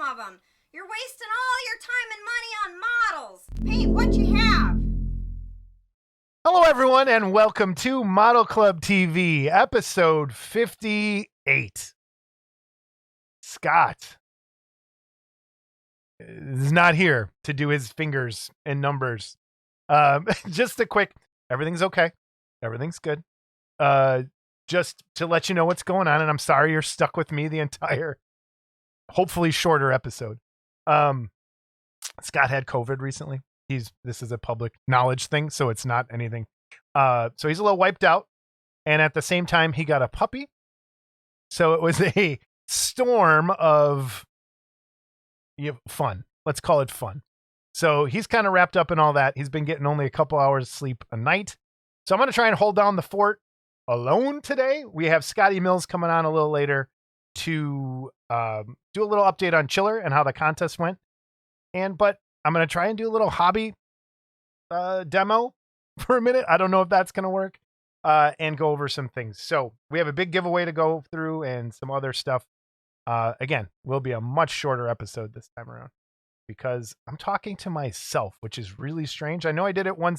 of them. You're wasting all your time and money on models. Paint what you have. Hello, everyone, and welcome to Model Club TV, episode 58. Scott is not here to do his fingers and numbers. Just a quick, everything's okay. Everything's good. Just to let you know what's going on, and I'm sorry you're stuck with me the entire, hopefully shorter episode. Scott had COVID recently. This is a public knowledge thing, so it's not anything. So he's a little wiped out, and at the same time, he got a puppy. So it was a storm of fun. Let's call it fun. So he's kind of wrapped up in all that. He's been getting only a couple hours of sleep a night. So I'm going to try and hold down the fort alone today. We have Scotty Mills coming on a little later to do a little update on Chiller and how the contest went. But I'm going to try and do a little hobby demo for a minute. I don't know if that's going to work, and go over some things. So we have a big giveaway to go through and some other stuff. Again, will be a much shorter episode this time around because I'm talking to myself, which is really strange. I know I did it one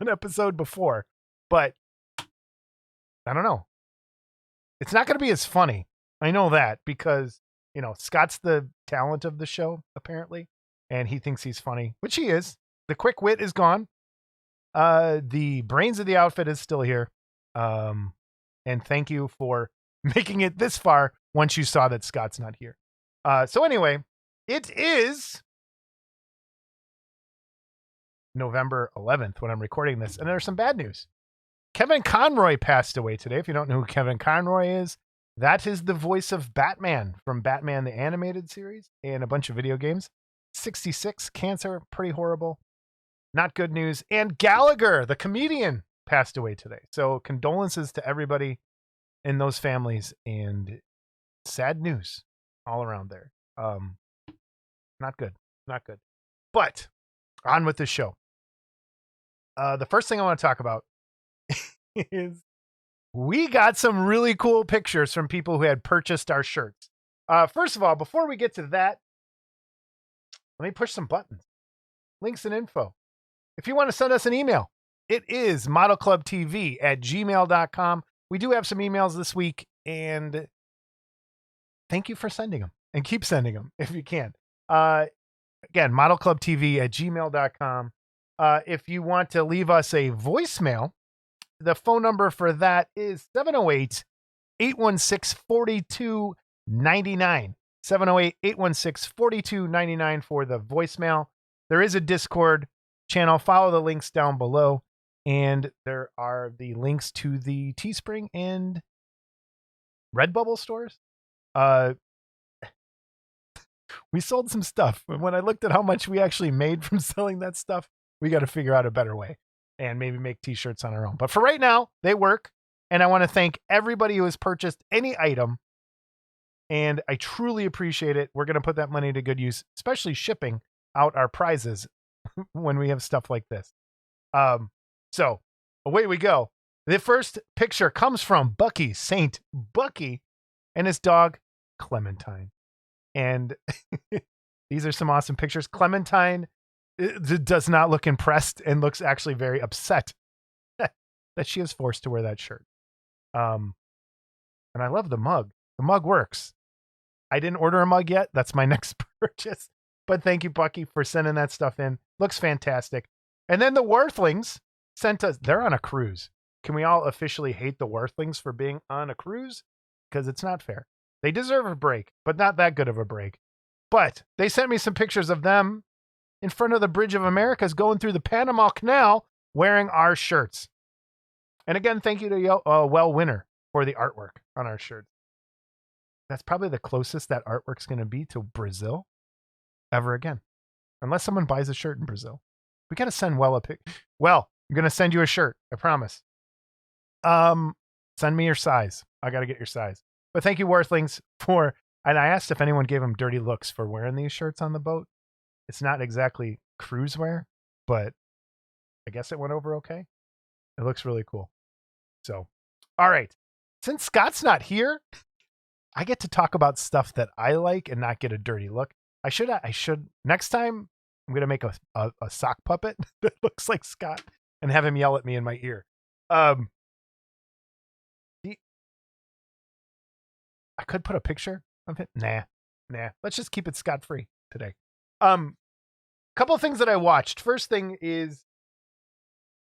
episode before, but I don't know. It's not going to be as funny. I know that because, Scott's the talent of the show, apparently. And he thinks he's funny, which he is. The quick wit is gone. The brains of the outfit is still here. And thank you for making it this far once you saw that Scott's not here. So anyway, it is November 11th when I'm recording this. And there's some bad news. Kevin Conroy passed away today. If you don't know who Kevin Conroy is, that is the voice of Batman from Batman the Animated Series and a bunch of video games. 66, cancer, pretty horrible. Not good news. And Gallagher, the comedian, passed away today. So condolences to everybody in those families and sad news all around there. Not good. Not good. But on with the show. The first thing I want to talk about is we got some really cool pictures from people who had purchased our shirts. First of all, before we get to that, let me push some buttons. Links and info. If you want to send us an email, it is modelclubtv@gmail.com. We do have some emails this week, and thank you for sending them. And keep sending them if you can. Again, modelclubtv@gmail.com. If you want to leave us a voicemail, the phone number for that is 708-816-4299. 708-816-4299 for the voicemail. There is a Discord channel. Follow the links down below. And there are the links to the Teespring and Redbubble stores. We sold some stuff. When I looked at how much we actually made from selling that stuff, we got to figure out a better way and maybe make t-shirts on our own. But for right now, they work. And I want to thank everybody who has purchased any item. And I truly appreciate it. We're going to put that money to good use, especially shipping out our prizes when we have stuff like this. So away we go. The first picture comes from Bucky, Saint Bucky, and his dog, Clementine. And these are some awesome pictures. Clementine does not look impressed and looks actually very upset that she is forced to wear that shirt. And I love the mug. The mug works. I didn't order a mug yet. That's my next purchase. But thank you, Bucky, for sending that stuff in. Looks fantastic. And then the Worthlings sent us. They're on a cruise. Can we all officially hate the Worthlings for being on a cruise? Because it's not fair. They deserve a break, but not that good of a break. But they sent me some pictures of them in front of the Bridge of Americas going through the Panama Canal wearing our shirts. And again, thank you to Well Winner for the artwork on our shirts. That's probably the closest that artwork's going to be to Brazil ever again. Unless someone buys a shirt in Brazil. We got to send Well a pic. Well, I'm going to send you a shirt. I promise. Send me your size. I got to get your size. But thank you, Worthlings, and I asked if anyone gave them dirty looks for wearing these shirts on the boat. It's not exactly cruise wear, but I guess it went over okay. It looks really cool. So, all right. Since Scott's not here, I get to talk about stuff that I like and not get a dirty look. I should next time I'm gonna make a sock puppet that looks like Scott and have him yell at me in my ear. I could put a picture of it. Nah. Let's just keep it scot free today. Couple of things that I watched. First thing is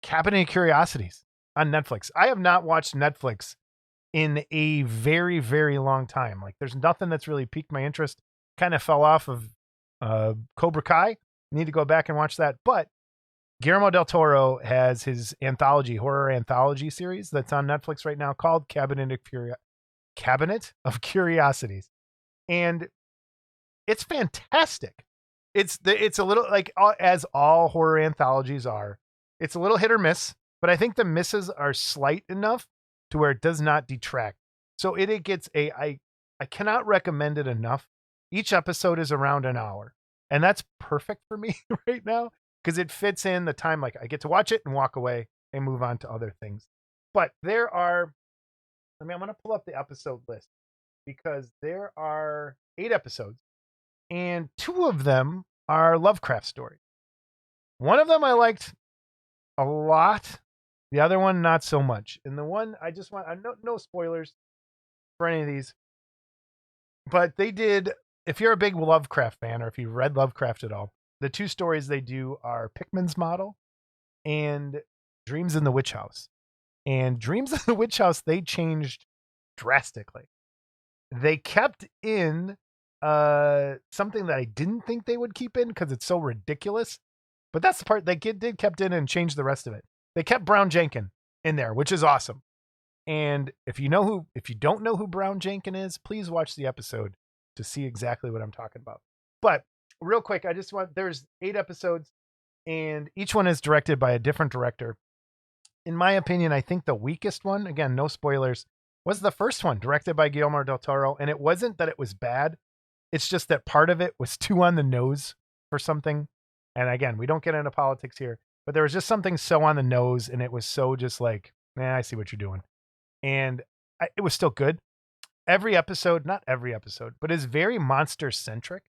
Cabinet of Curiosities on Netflix. I have not watched Netflix in a very, very long time. Like, there's nothing that's really piqued my interest. Kind of fell off of Cobra Kai. Need to go back and watch that. But Guillermo del Toro has his horror anthology series that's on Netflix right now called Cabinet of Curiosities. And it's fantastic. It's a little like, as all horror anthologies are, it's a little hit or miss, but I think the misses are slight enough to where it does not detract. So it gets I cannot recommend it enough. Each episode is around an hour, and that's perfect for me right now because it fits in the time. Like, I get to watch it and walk away and move on to other things. But I'm going to pull up the episode list because there are 8 episodes, and 2 of them are Lovecraft stories. One of them I liked a lot. The other one, not so much. And the one I no spoilers for any of these, but they did, if you're a big Lovecraft fan or if you read Lovecraft at all, the 2 stories they do are Pickman's Model and Dreams in the Witch House. And Dreams in the Witch House, they changed drastically. They kept in something that I didn't think they would keep in because it's so ridiculous. But that's the part they kept in and changed the rest of it. They kept Brown Jenkin in there, which is awesome. And if you don't know who Brown Jenkin is, please watch the episode to see exactly what I'm talking about. But real quick, there's 8 episodes, and each one is directed by a different director. In my opinion, I think the weakest one, again, no spoilers, was the first one, directed by Guillermo del Toro. And it wasn't that it was bad. It's just that part of it was too on the nose for something. And again, we don't get into politics here, but there was just something so on the nose, and it was so just like, I see what you're doing. And it was still good. Not every episode, but is very monster centric.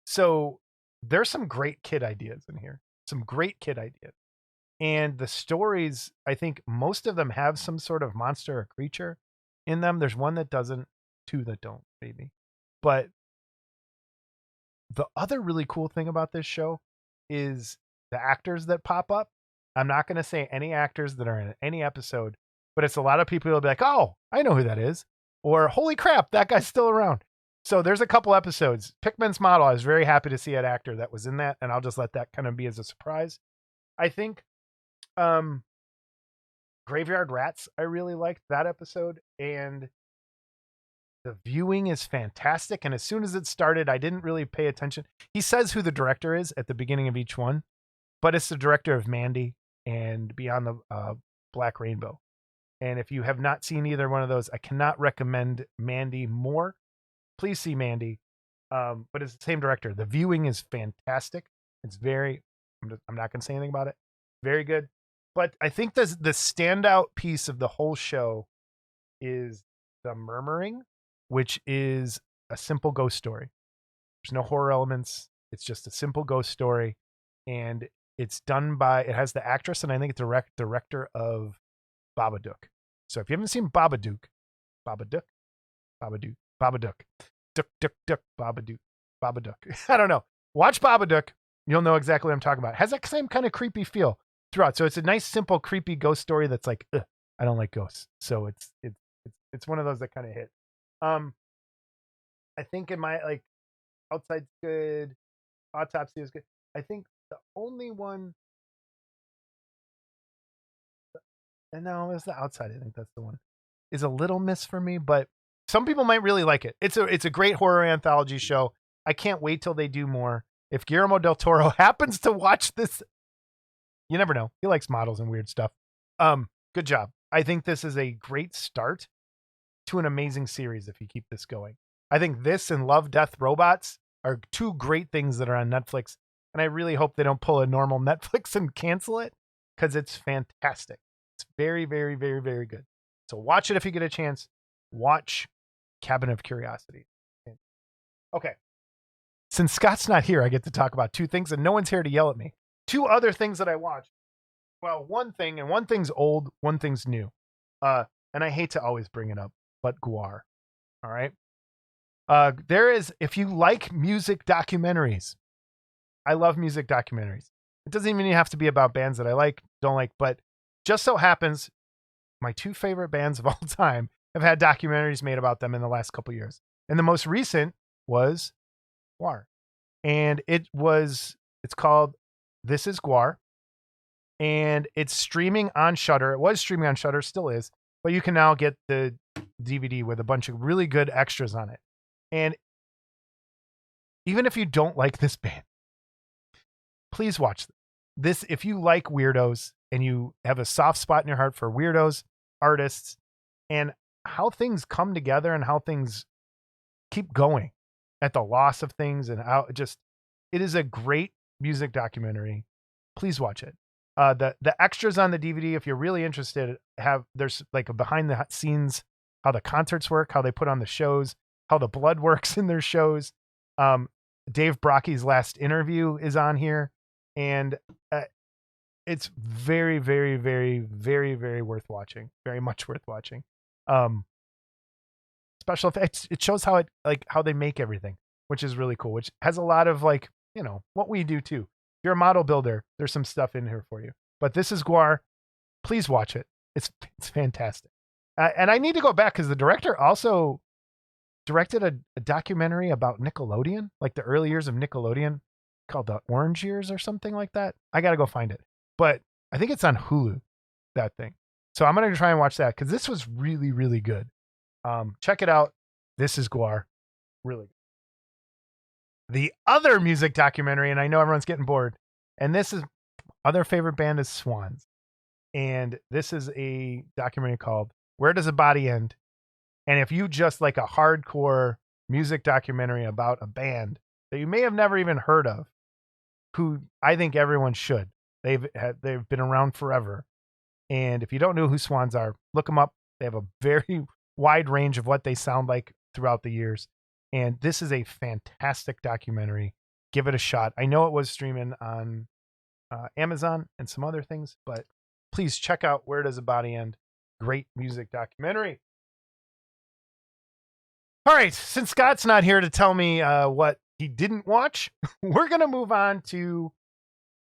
So there's some great kid ideas in here, And the stories, I think most of them have some sort of monster or creature in them. There's one that doesn't, 2 that don't, maybe. But the other really cool thing about this show is the actors that pop up. I'm not going to say any actors that are in any episode, but it's a lot of people who'll be like, oh, I know who that is. Or, holy crap, that guy's still around. So there's a couple episodes. Pickman's Model, I was very happy to see an actor that was in that, and I'll just let that kind of be as a surprise. I think Graveyard Rats, I really liked that episode, and the viewing is fantastic. And as soon as it started, I didn't really pay attention. He says who the director is at the beginning of each one, but it's the director of Mandy and Beyond the Black Rainbow. And if you have not seen either one of those, I cannot recommend Mandy more. Please see Mandy. But it's the same director. The viewing is fantastic. I'm not going to say anything about it. Very good. But I think the standout piece of the whole show is The Murmuring, which is a simple ghost story. There's no horror elements. It's just a simple ghost story. And it has the actress, and I think it's director of Babadook. So if you haven't seen Babadook, Babadook, Babadook. I don't know. Watch Babadook. You'll know exactly what I'm talking about. It has that same kind of creepy feel throughout. So it's a nice, simple, creepy ghost story that's like, I don't like ghosts. So it's one of those that kind of hit. I think in my Outside's good, Autopsy is good. I think the only one, and no, it's the Outside. I think that's the one, is a little miss for me, but some people might really like it. It's a great horror anthology show. I can't wait till they do more. If Guillermo del Toro happens to watch this, you never know. He likes models and weird stuff. Good job. I think this is a great start to an amazing series if you keep this going. I think this and Love, Death, Robots are 2 great things that are on Netflix. And I really hope they don't pull a normal Netflix and cancel it, because it's fantastic. It's very, very, very, very good. So watch it if you get a chance. Watch Cabinet of Curiosities. Okay. since Scott's not here, I get to talk about two things, and no one's here to yell at me. Two other things that I watched. Well, one thing, and one thing's old, one thing's new. And I hate to always bring it up, but Guar. All right. There is, if you like music documentaries, I love music documentaries. It doesn't even have to be about bands that I like, don't like, but just so happens my two favorite bands of all time have had documentaries made about them in the last couple years. And the most recent was Guar. And it's called This Is Guar. And it's streaming on Shudder. It was streaming on Shudder, still is, but you can now get the DVD with a bunch of really good extras on it. And even if you don't like this band, please watch this. If you like weirdos and you have a soft spot in your heart for weirdos, artists, and how things come together and how things keep going at the loss of things, and how it is a great music documentary. Please watch it. The extras on the DVD, if you're really interested, there's like a behind the scenes, how the concerts work, how they put on the shows, how the blood works in their shows. Dave Brocky's last interview is on here, and it's very, very, very, very, very worth watching. Very much worth watching. Special effects. It shows how they make everything, which is really cool. Which has a lot of what we do too. If you're a model builder, there's some stuff in here for you. But This Is Guar. Please watch it. It's fantastic. And I need to go back because the director also directed a documentary about Nickelodeon, like the early years of Nickelodeon, called The Orange Years or something like that. I got to go find it. But I think it's on Hulu, that thing. So I'm going to try and watch that because this was really, really good. Check it out. This Is Guar. Really good. The other music documentary, and I know everyone's getting bored, and this is other favorite band is Swans. And this is a documentary called Where Does a Body End? And if you just like a hardcore music documentary about a band that you may have never even heard of, who I think everyone should. They've been around forever. And if you don't know who Swans are, look them up. They have a very wide range of what they sound like throughout the years. And this is a fantastic documentary. Give it a shot. I know it was streaming on Amazon and some other things, but please check out Where Does a Body End? Great music documentary. All right, since Scott's not here to tell me what he didn't watch, we're going to move on to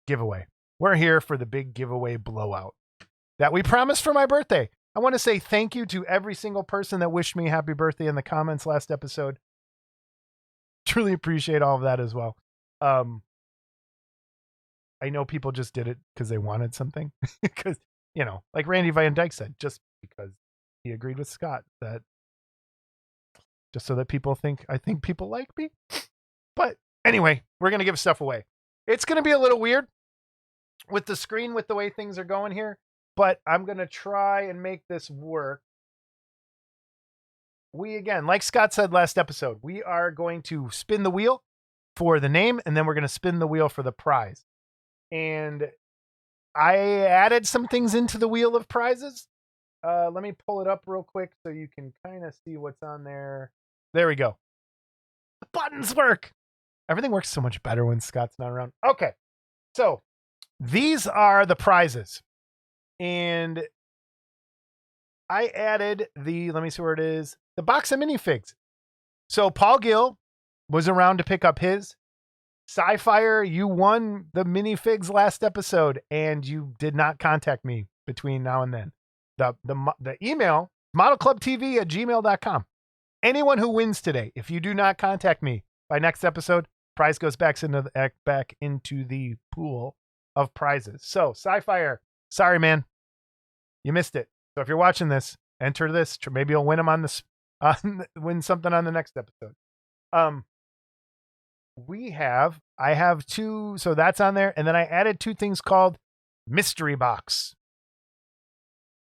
giveaway. We're here for the big giveaway blowout that we promised for my birthday. I want to say thank you to every single person that wished me happy birthday in the comments last episode. Truly appreciate all of that as well. I know people just did it because they wanted something. Because, like Randy Van Dyke said, just because he agreed with Scott, that just so that I think people like me. But anyway, we're going to give stuff away. It's going to be a little weird with the screen, with the way things are going here, but I'm going to try and make this work. Again, like Scott said last episode, we are going to spin the wheel for the name, and then we're going to spin the wheel for the prize. And I added some things into the wheel of prizes. Let me pull it up real quick so you can kind of see what's on there. There we go. The buttons work. Everything works so much better when Scott's not around. Okay. So these are the prizes. And I added let me see where it is, the box of minifigs. So Paul Gill was around to pick up his. Sci-Fire, you won the minifigs last episode, and you did not contact me between now and then. The email, modelclubtv@gmail.com. Anyone who wins today, if you do not contact me by next episode, prize goes back into the pool of prizes. So, Sci-Fire, sorry, man. You missed it. So if you're watching this, enter this. Maybe you'll win them win something on the next episode. I have two, so that's on there. And then I added two things called mystery box.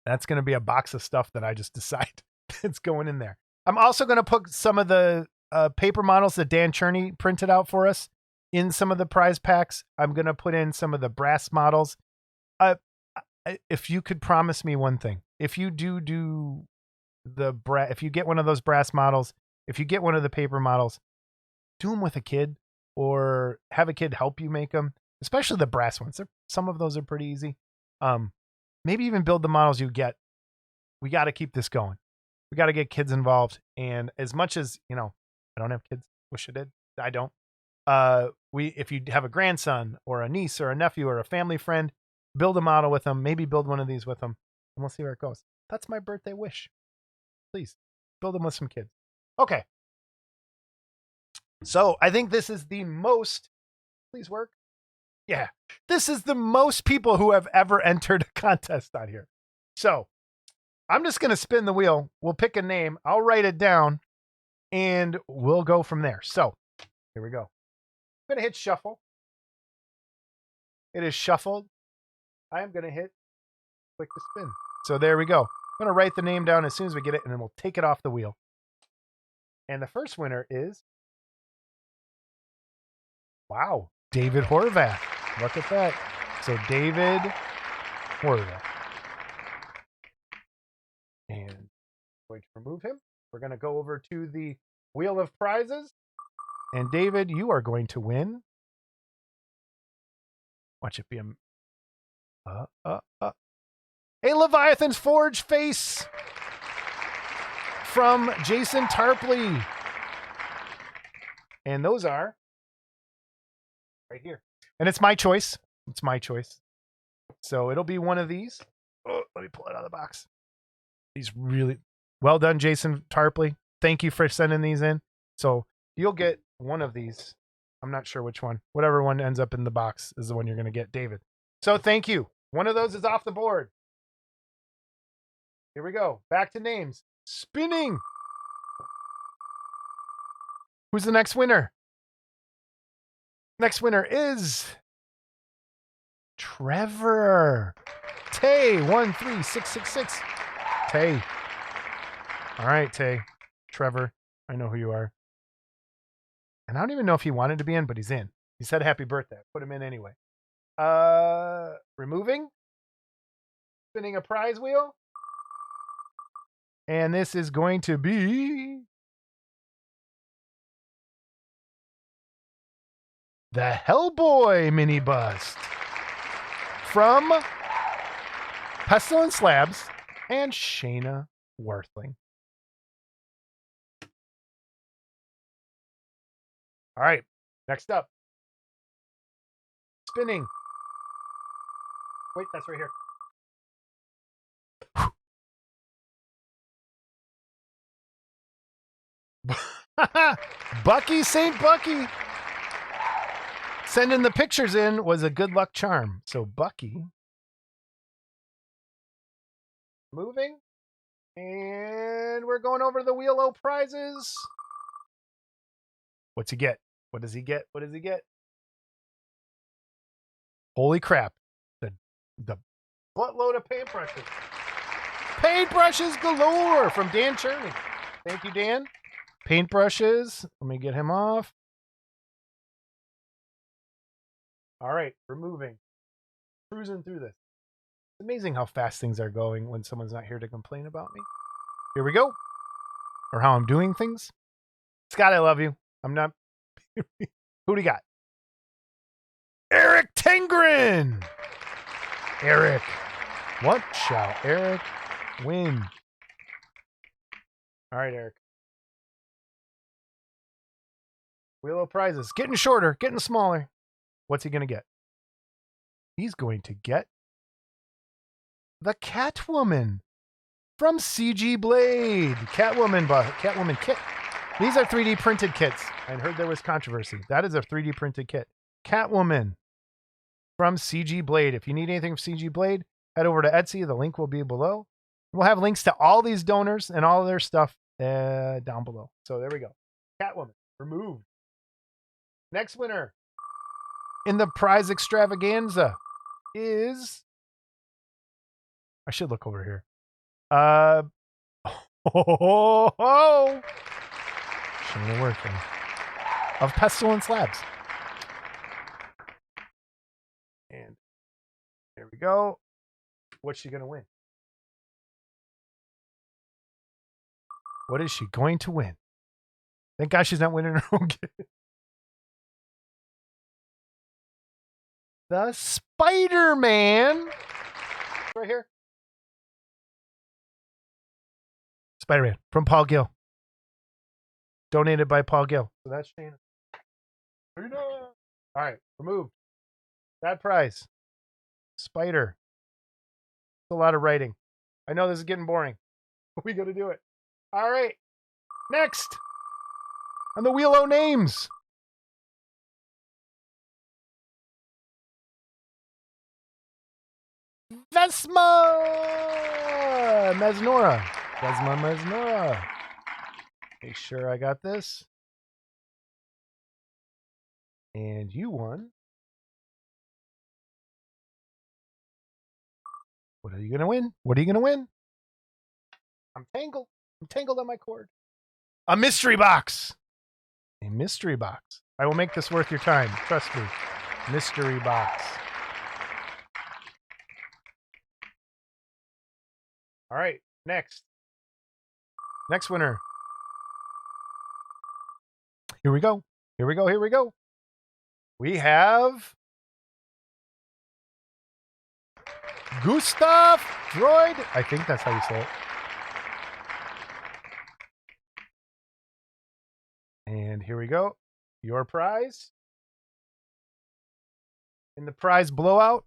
That's going to be a box of stuff that I just decide that's going in there. I'm also going to put some of the paper models that Dan Cherney printed out for us in some of the prize packs. I'm going to put in some of the brass models. If you could promise me one thing, if you do if you get one of those brass models, if you get one of the paper models, do them with a kid. or have a kid help you make them, especially the brass ones. Some of those are pretty easy. Maybe even build the models you get. We got to keep this going. We got to get kids involved. And as much as, I don't have kids. Wish I did. I don't. If you have a grandson or a niece or a nephew or a family friend, build a model with them. Maybe build one of these with them, and we'll see where it goes. That's my birthday wish. Please build them with some kids. Okay. So I think this is the most. Please work. Yeah, this is the most people who have ever entered a contest on here. So I'm just going to spin the wheel. We'll pick a name. I'll write it down and we'll go from there. So here we go. I'm going to hit shuffle. It is shuffled. I am going to hit click to spin. So there we go. I'm going to write the name down as soon as we get it, and then we'll take it off the wheel. And the first winner is, wow, David Horvath. Look at that. So David Horvath. And I'm going to remove him. We're going to go over to the wheel of prizes. And David, you are going to win. Watch it be a Leviathan's Forge face from Jason Tarpley. And those are right here. And it's my choice. It's my choice. So it'll be one of these. Oh, let me pull it out of the box. These really well done, Jason Tarpley. Thank you for sending these in. So you'll get one of these. I'm not sure which one. Whatever one ends up in the box is the one you're going to get, David. So thank you. One of those is off the board. Here we go. Back to names. Spinning. Who's the next winner? Next winner is Trevor. Tay 13666. Tay. All right, Tay. Trevor. I know who you are. And I don't even know if he wanted to be in, but he's in. He said happy birthday. Put him in anyway. Removing. Spinning a prize wheel. And this is going to be the Hellboy mini bust from Pestilence Labs and Shayna Worthling. All right, next up. Spinning. Wait, that's right here. Bucky St. Bucky. Sending the pictures in was a good luck charm. So Bucky. Moving. And we're going over the Wheel O prizes. What's he get? What does he get? What does he get? Holy crap. The buttload of paintbrushes. Paintbrushes galore from Dan Cherney. Thank you, Dan. Paintbrushes. Let me get him off. All right, removing. Cruising through this. It's amazing how fast things are going when someone's not here to complain about me. Here we go. Or how I'm doing things. Scott, I love you. I'm not. Who do you got? Eric Tengren. Eric. What shall Eric win? All right, Eric. Wheel of prizes. Getting shorter, getting smaller. What's he going to get? He's going to get the Catwoman from CG Blade. Catwoman kit. These are 3D printed kits. I heard there was controversy. That is a 3D printed kit. Catwoman from CG Blade. If you need anything from CG Blade, head over to Etsy. The link will be below. We'll have links to all these donors and all their stuff down below. So there we go. Catwoman removed. Next winner in the prize extravaganza is, I should look over here. Shayna Worthling of Pestilence Labs. And there we go. What's she going to win? What is she going to win? Thank God she's not winning her own gift. the Spider-Man. Right here. Spider-Man from Paul Gill. Donated by Paul Gill. So that's Shane. All right, removed. That prize. Spider. It's a lot of writing. I know this is getting boring. We got to do it. All right. Next. On the Wheel O' Names. Vesma Mesnora. Vesma Mesnora. Make sure I got this. And you won. What are you going to win? What are you going to win? I'm tangled. I'm tangled on my cord. A mystery box. A mystery box. I will make this worth your time. Trust me. Mystery box. All right. Next. Next winner. Here we go. Here we go. Here we go. We have Gustav Droid. I think that's how you say it. And here we go. Your prize. In the prize blowout.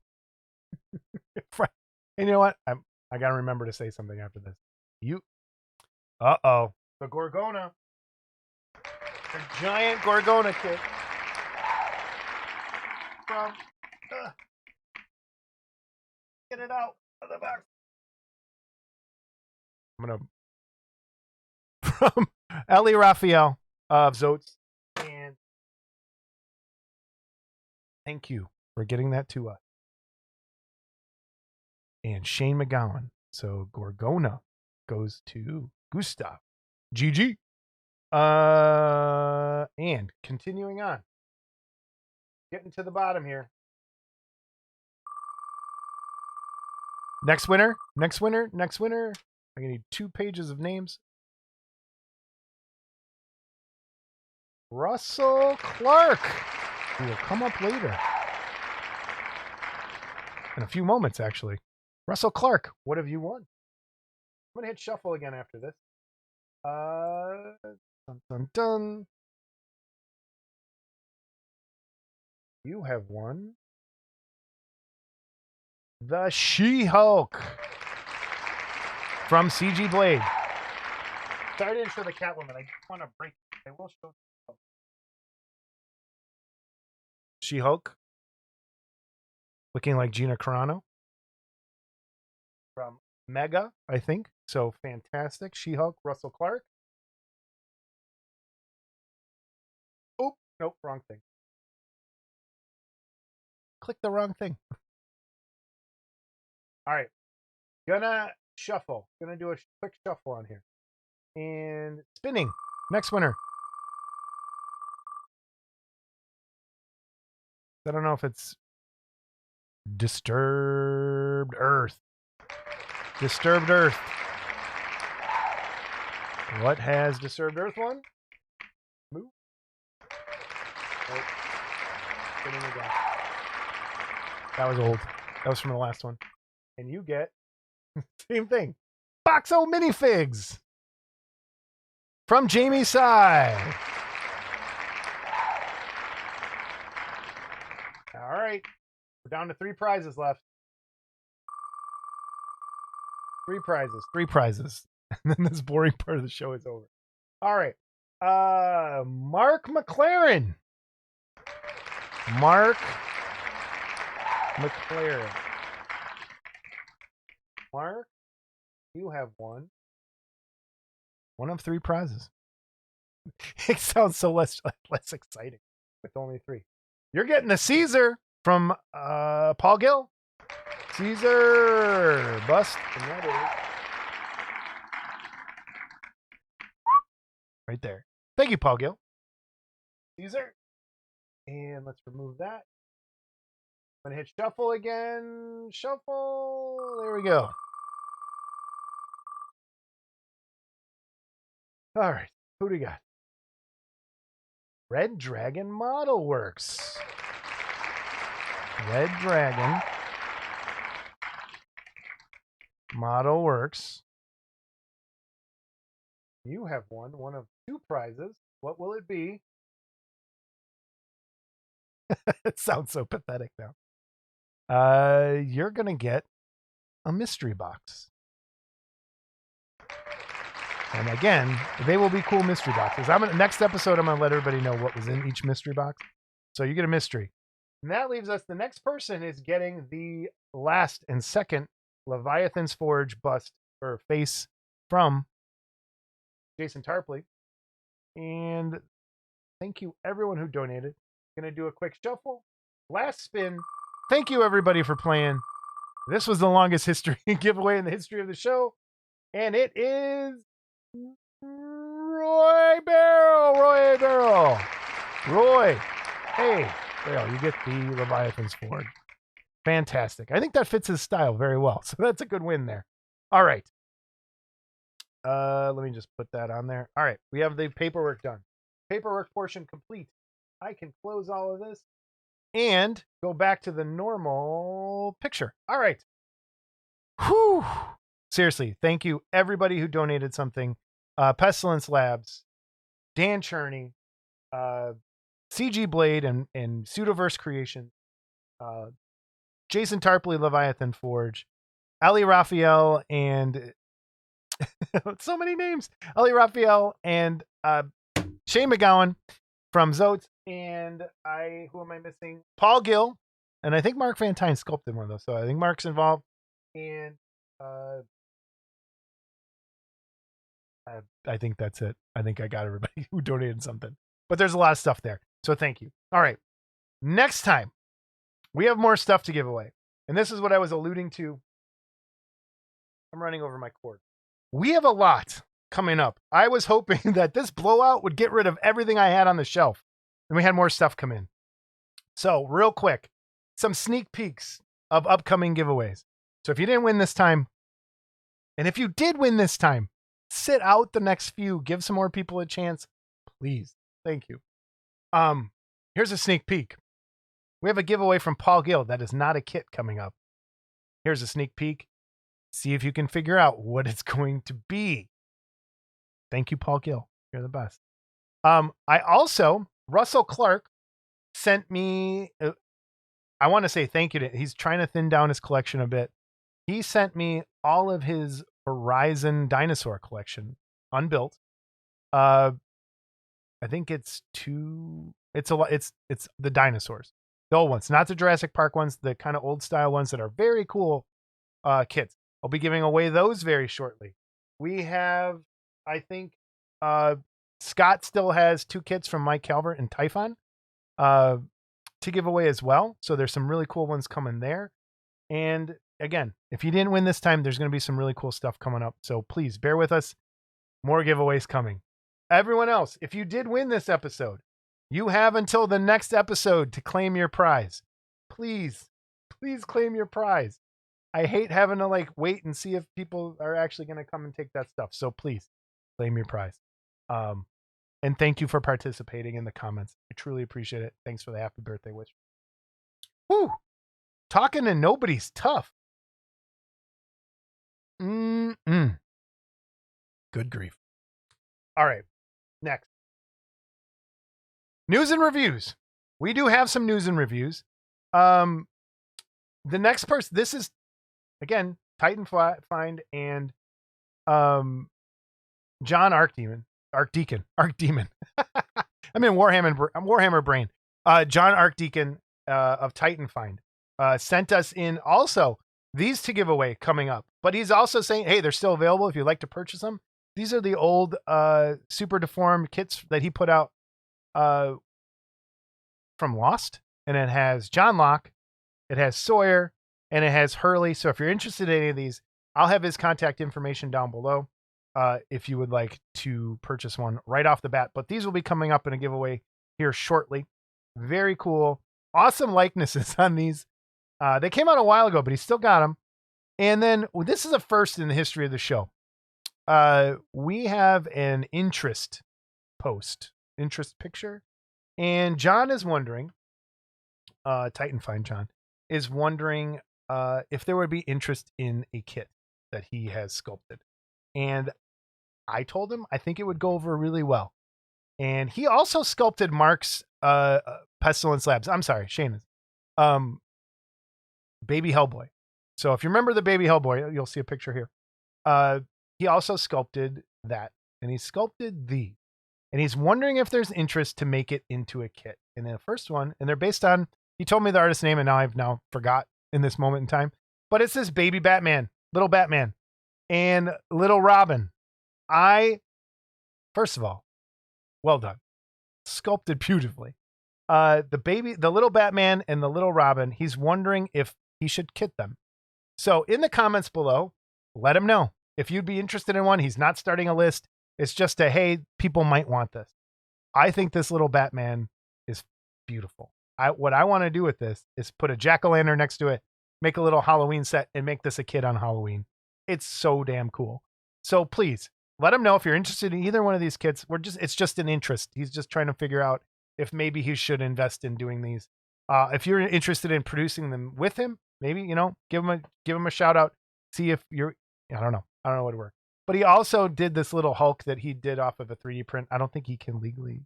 And you know what? I got to remember to say something after this. Uh-oh. The Gorgona. The giant Gorgona kit. From... get it out of the box. I'm going to... From Ellie Raphael of Zotes. And thank you for getting that to us. And Shane McGowan. So Gorgona goes to Gustav. GG. And continuing on. Getting to the bottom here. Next winner. Next winner. Next winner. I'm going to need 2 pages of names. Russell Clark, who will come up later. In a few moments, actually. Russell Clark, what have you won? I'm going to hit shuffle again after this. Dun, dun, dun. You have won the She-Hulk from CG Blade. Sorry I didn't show the Catwoman. I want to break it. I will show She-Hulk. Looking like Gina Carano. From Mega, I think. So fantastic. She-Hulk, Russell Clark. Oh, nope, wrong thing. Click the wrong thing. All right. Gonna shuffle. Gonna do a quick shuffle on here. And spinning. Next winner. I don't know if it's Disturbed Earth. Disturbed Earth. What has Disturbed Earth won? Move. Nope. Spinning again. That was old. That was from the last one. And you get same thing. Boxo minifigs from Jamie Sy. All right. We're down to 3 prizes left. 3 prizes. 3 prizes. And then this boring part of the show is over. All right. Mark McLaren. Mark McLaren. Mark, you have won 1 of 3 prizes. It sounds so less exciting with only 3. You're getting the Caesar from Paul Gill. Caesar bust. Right there. Thank you, Paul Gill. Caesar. And let's remove that. I'm going to hit shuffle again. Shuffle. There we go. All right. Who do we got? Red Dragon Model Works. Red Dragon. Model works. You have won one of 2 prizes. What will it be? It sounds so pathetic now. You're going to get a mystery box. And again, they will be cool mystery boxes. Next episode, I'm going to let everybody know what was in each mystery box. So you get a mystery. And that leaves us, the next person is getting the last and second Leviathan's Forge bust or face from Jason Tarpley. And thank you everyone who donated. Gonna do a quick shuffle. Last spin. Thank you everybody for playing. This was the longest history giveaway in the history of the show. And it is Roy Barrow. Roy. Hey, Barrow, you get the Leviathan's Forge. Fantastic. I think that fits his style very well. So that's a good win there. All right. Let me just put that on there. All right. We have the paperwork done. Paperwork portion complete. I can close all of this and go back to the normal picture. All right. Whew. Seriously, thank you everybody who donated something. Pestilence Labs, Dan Cherney, CG Blade and Pseudoverse Creation, Jason Tarpley, Leviathan Forge, Ali Raphael, and so many names. Ali Raphael and Shane McGowan from Zotes, and who am I missing? Paul Gill, and I think Mark Van Tine sculpted one of those, so I think Mark's involved. And I think that's it. I think I got everybody who donated something, but there's a lot of stuff there, so thank you. All right, next time we have more stuff to give away, and this is what I was alluding to. I'm running over my cord. We have a lot coming up. I was hoping that this blowout would get rid of everything I had on the shelf, and we had more stuff come in. So real quick, some sneak peeks of upcoming giveaways. So if you didn't win this time, and if you did win this time, sit out the next few, give some more people a chance, please. Thank you. Here's a sneak peek. We have a giveaway from Paul Gill that is not a kit coming up. Here's a sneak peek. See if you can figure out what it's going to be. Thank you, Paul Gill. You're the best. Russell Clark sent me, I want to say thank you to, he's trying to thin down his collection a bit. He sent me all of his Horizon dinosaur collection, unbuilt. I think it's the dinosaurs. The old ones, not the Jurassic Park ones, the kind of old style ones that are very cool kits. I'll be giving away those very shortly. We have, I think, Scott still has 2 kits from Mike Calvert and Typhon to give away as well. So there's some really cool ones coming there. And again, if you didn't win this time, there's going to be some really cool stuff coming up. So please bear with us. More giveaways coming. Everyone else, if you did win this episode, you have until the next episode to claim your prize. Please claim your prize. I hate having to wait and see if people are actually going to come and take that stuff. So please claim your prize. And thank you for participating in the comments. I truly appreciate it. Thanks for the happy birthday wish. Whew. Talking to nobody's tough. Good grief. All right. Next. News and reviews. We do have some news and reviews. The next person, this is, again, Titanfind and John Arcdemon. I'm in Warhammer brain. John Arcdeacon of Titanfind sent us in also these to give away coming up. But he's also saying, hey, they're still available if you'd like to purchase them. These are the old super deformed kits that he put out from Lost. And it has John Locke, it has Sawyer, and it has Hurley. So if you're interested in any of these, I'll have his contact information down below if you would like to purchase one right off the bat. But these will be coming up in a giveaway here shortly. Very cool. Awesome likenesses on these. They came out a while ago, but he still got them. And then this is a first in the history of the show. We have an interest picture. And John is wondering, Titanfind John is wondering if there would be interest in a kit that he has sculpted. And I told him I think it would go over really well. And he also sculpted Mark's Pestilence Labs. I'm sorry, Shayna's. Baby Hellboy. So if you remember the Baby Hellboy, you'll see a picture here. He also sculpted that. And he sculpted these. And he's wondering if there's interest to make it into a kit. And the first one, and they're based on, he told me the artist's name, and now I've forgot in this moment in time. But it's this baby Batman, little Batman, and little Robin. First of all, well done. Sculpted beautifully. The little Batman and the little Robin, he's wondering if he should kit them. So in the comments below, let him know if you'd be interested in one. He's not starting a list. It's just hey, people might want this. I think this little Batman is beautiful. What I want to do with this is put a jack-o'-lantern next to it, make a little Halloween set, and make this a kid on Halloween. It's so damn cool. So please, let him know if you're interested in either one of these kits. It's just an interest. He's just trying to figure out if maybe he should invest in doing these. If you're interested in producing them with him, maybe, give him a shout out. See if I don't know what would work. But he also did this little Hulk that he did off of a 3D print. I don't think he can legally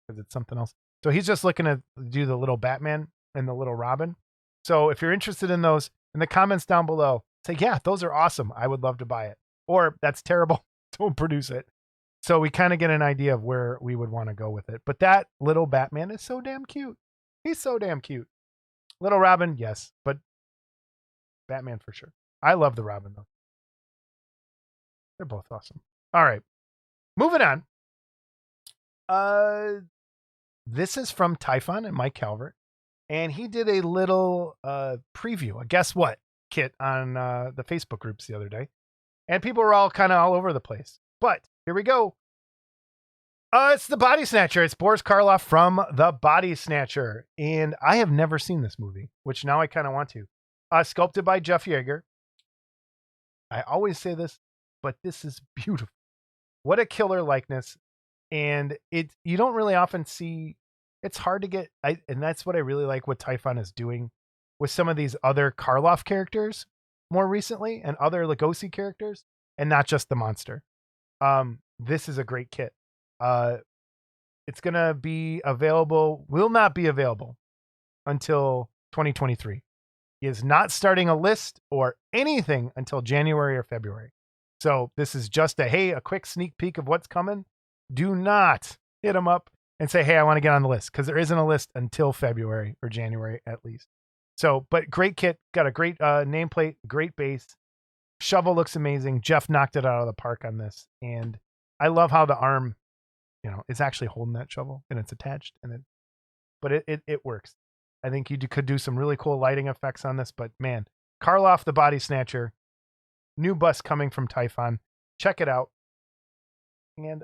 because it's something else. So he's just looking to do the little Batman and the little Robin. So if you're interested in those, in the comments down below, say, yeah, those are awesome. I would love to buy it. Or that's terrible. Don't produce it. So we kind of get an idea of where we would want to go with it. But that little Batman is so damn cute. He's so damn cute. Little Robin, yes. But Batman for sure. I love the Robin, though. They're both awesome. All right. Moving on. This is from Typhon and Mike Calvert. And he did a little preview, a guess what kit on the Facebook groups the other day. And people were all kind of all over the place. But here we go. It's the Body Snatcher. It's Boris Karloff from the Body Snatcher. And I have never seen this movie, which now I kind of want to. Sculpted by Jeff Yeager. I always say this, but this is beautiful. What a killer likeness. And you don't really often see, it's hard to get, and that's what I really like what Typhon is doing with some of these other Karloff characters more recently and other Lugosi characters, and not just the monster. This is a great kit. It's going to be available, will not be available until 2023. He is not starting a list or anything until January or February. So this is just a quick sneak peek of what's coming. Do not hit him up and say, hey, I want to get on the list, because there isn't a list until February or January at least. So, but great kit, got a great nameplate, great base. Shovel looks amazing. Jeff knocked it out of the park on this. And I love how the arm, is actually holding that shovel and it's attached, but it works. I think you could do some really cool lighting effects on this, but man, Karloff the Body Snatcher, new bus coming from Typhon. Check it out. And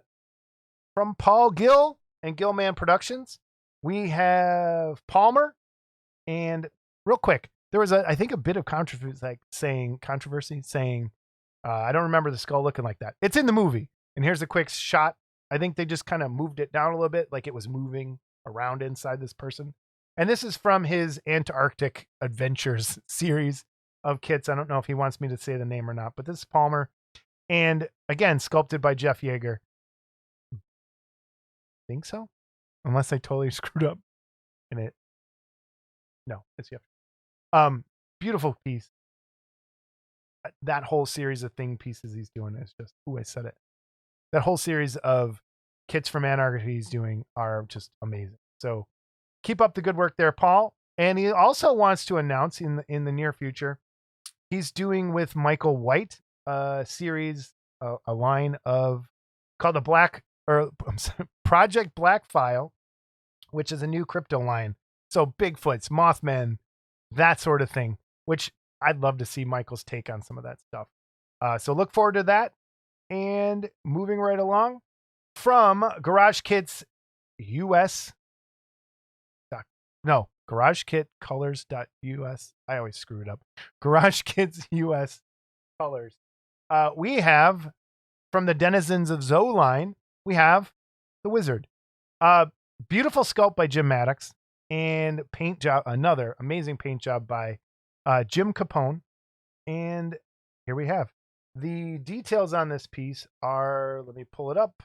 from Paul Gill and Gillman Productions, we have Palmer. And real quick, there was I think a bit of controversy saying, I don't remember the skull looking like that. It's in the movie. And here's a quick shot. I think they just kind of moved it down a little bit, like it was moving around inside this person. And this is from his Antarctic Adventures series of kits. I don't know if he wants me to say the name or not, but this is Palmer. And again, sculpted by Jeff Yeager. Think so? Unless I totally screwed up in it. No, it's Jeff. Beautiful piece. That whole series of thing pieces he's doing is just, I said it. That whole series of kits from Antarctica he's doing are just amazing. So keep up the good work there, Paul. And he also wants to announce in the near future, he's doing with Michael White a series, a line of called Project Black File, which is a new crypto line. So Bigfoots, Mothmen, that sort of thing, which I'd love to see Michael's take on some of that stuff. So look forward to that. And moving right along from Garage Kits US. No, GarageKitColors.us. I always screw it up. Garage Kits US Colors. We have from the Denizens of Zoe line, we have the Wizard. Beautiful sculpt by Jim Maddox. and paint job, another amazing paint job by Jim Capone. And here we have the details on this piece are, let me pull it up.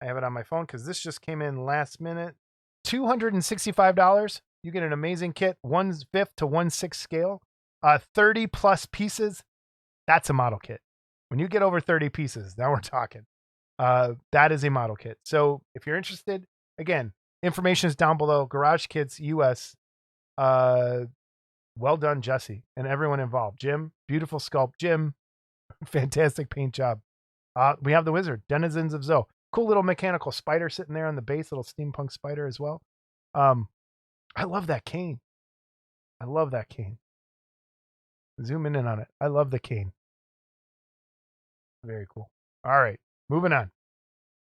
I have it on my phone because this just came in last minute. $265. You get an amazing kit, 1/5 to 1/6 scale, 30 plus pieces. That's a model kit. When you get over 30 pieces, now we're talking. That is a model kit. So if you're interested, again, information is down below. Garage Kits US. Well done, Jesse, and everyone involved. Jim, beautiful sculpt. Jim, fantastic paint job. We have the wizard, Denizens of Zoe. Cool little mechanical spider sitting there on the base, little steampunk spider as well. I love that cane. I love that cane. Zooming in on it. I love the cane. Very cool. All right, moving on.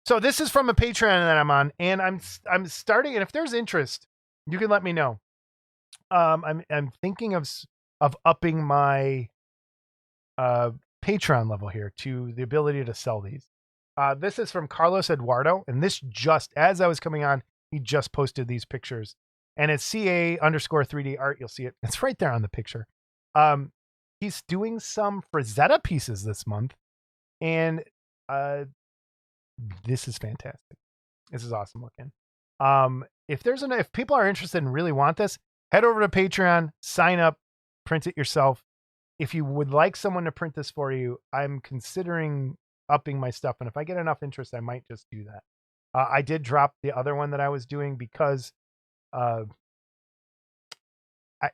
So this is from a Patreon that I'm on, and I'm starting. And if there's interest, you can let me know. I'm thinking of upping my Patreon level here to the ability to sell these. This is from Carlos Eduardo, and this just as I was coming on, he just posted these pictures, and it's CA_3D art. You'll see it. It's right there on the picture. He's doing some Frazetta pieces this month, and this is fantastic. This is awesome looking. If people are interested and really want this, head over to Patreon, sign up, print it yourself. If you would like someone to print this for you, I'm considering upping my stuff. And if I get enough interest, I might just do that. I did drop the other one that I was doing because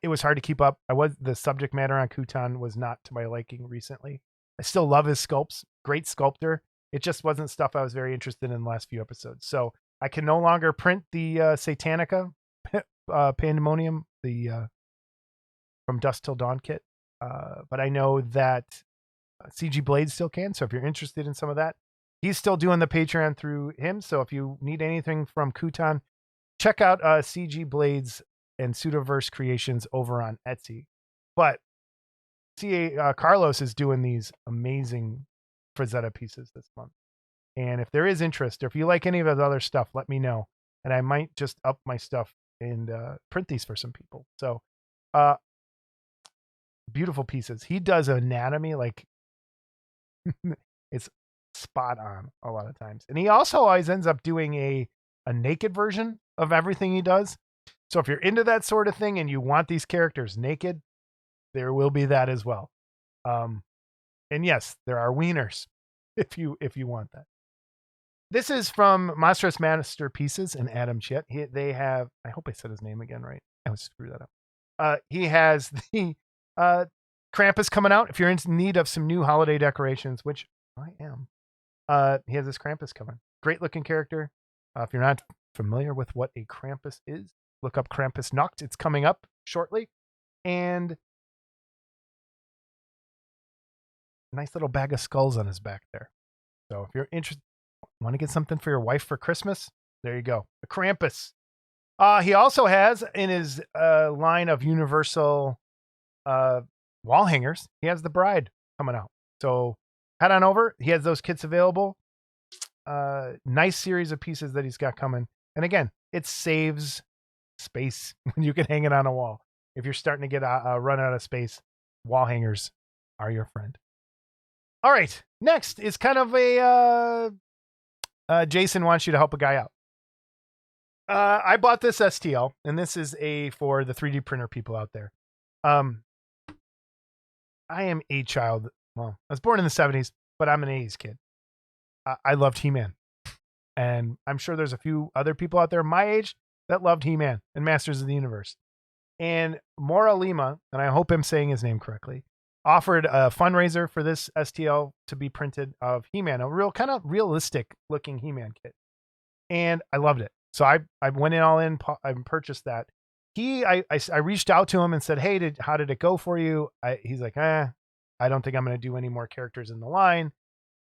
it was hard to keep up. The subject matter on Kutan was not to my liking recently. I still love his sculpts. Great sculptor. It just wasn't stuff I was very interested in the last few episodes. So I can no longer print the Satanica Pandemonium, the from Dusk Till Dawn kit. But I know that CG Blades still can. So if you're interested in some of that, he's still doing the Patreon through him. So if you need anything from Kutan, check out CG Blades and Pseudoverse Creations over on Etsy. But Carlos is doing these amazing Frazetta pieces this month. And if there is interest, or if you like any of his other stuff, let me know. And I might just up my stuff and print these for some people. So beautiful pieces. He does anatomy like it's spot on a lot of times. And he also always ends up doing a naked version of everything he does. So if you're into that sort of thing and you want these characters naked, there will be that as well. And yes, there are wieners if you want that. This is from Monstrous Masterpieces and Adam Chet. They have, I hope I said his name again right. I would screw that up. He has the Krampus coming out. If you're in need of some new holiday decorations, which I am, he has this Krampus coming. Great looking character. If you're not familiar with what a Krampus is, look up Krampus Nacht. It's coming up shortly. And nice little bag of skulls on his back there. So if you're interested, want to get something for your wife for Christmas, there you go. The Krampus. He also has in his line of Universal wall hangers, he has the Bride coming out. So head on over. He has those kits available. Nice series of pieces that he's got coming. And again, it saves space when you can hang it on a wall. If you're starting to get run out of space, wall hangers are your friend. All right. Next is kind of a Jason wants you to help a guy out. I bought this STL, and this is for the 3D printer people out there. I am a child. Well, I was born in the 70s, but I'm an 80s kid. I loved He-Man. And I'm sure there's a few other people out there my age that loved He-Man and Masters of the Universe. And Mora Lima, and I hope I'm saying his name correctly, offered a fundraiser for this STL to be printed of He-Man, a real kind of realistic looking He-Man kit. And I loved it. So I went in all in, I purchased that. I reached out to him and said, hey, how did it go for you? He's like, I don't think I'm going to do any more characters in the line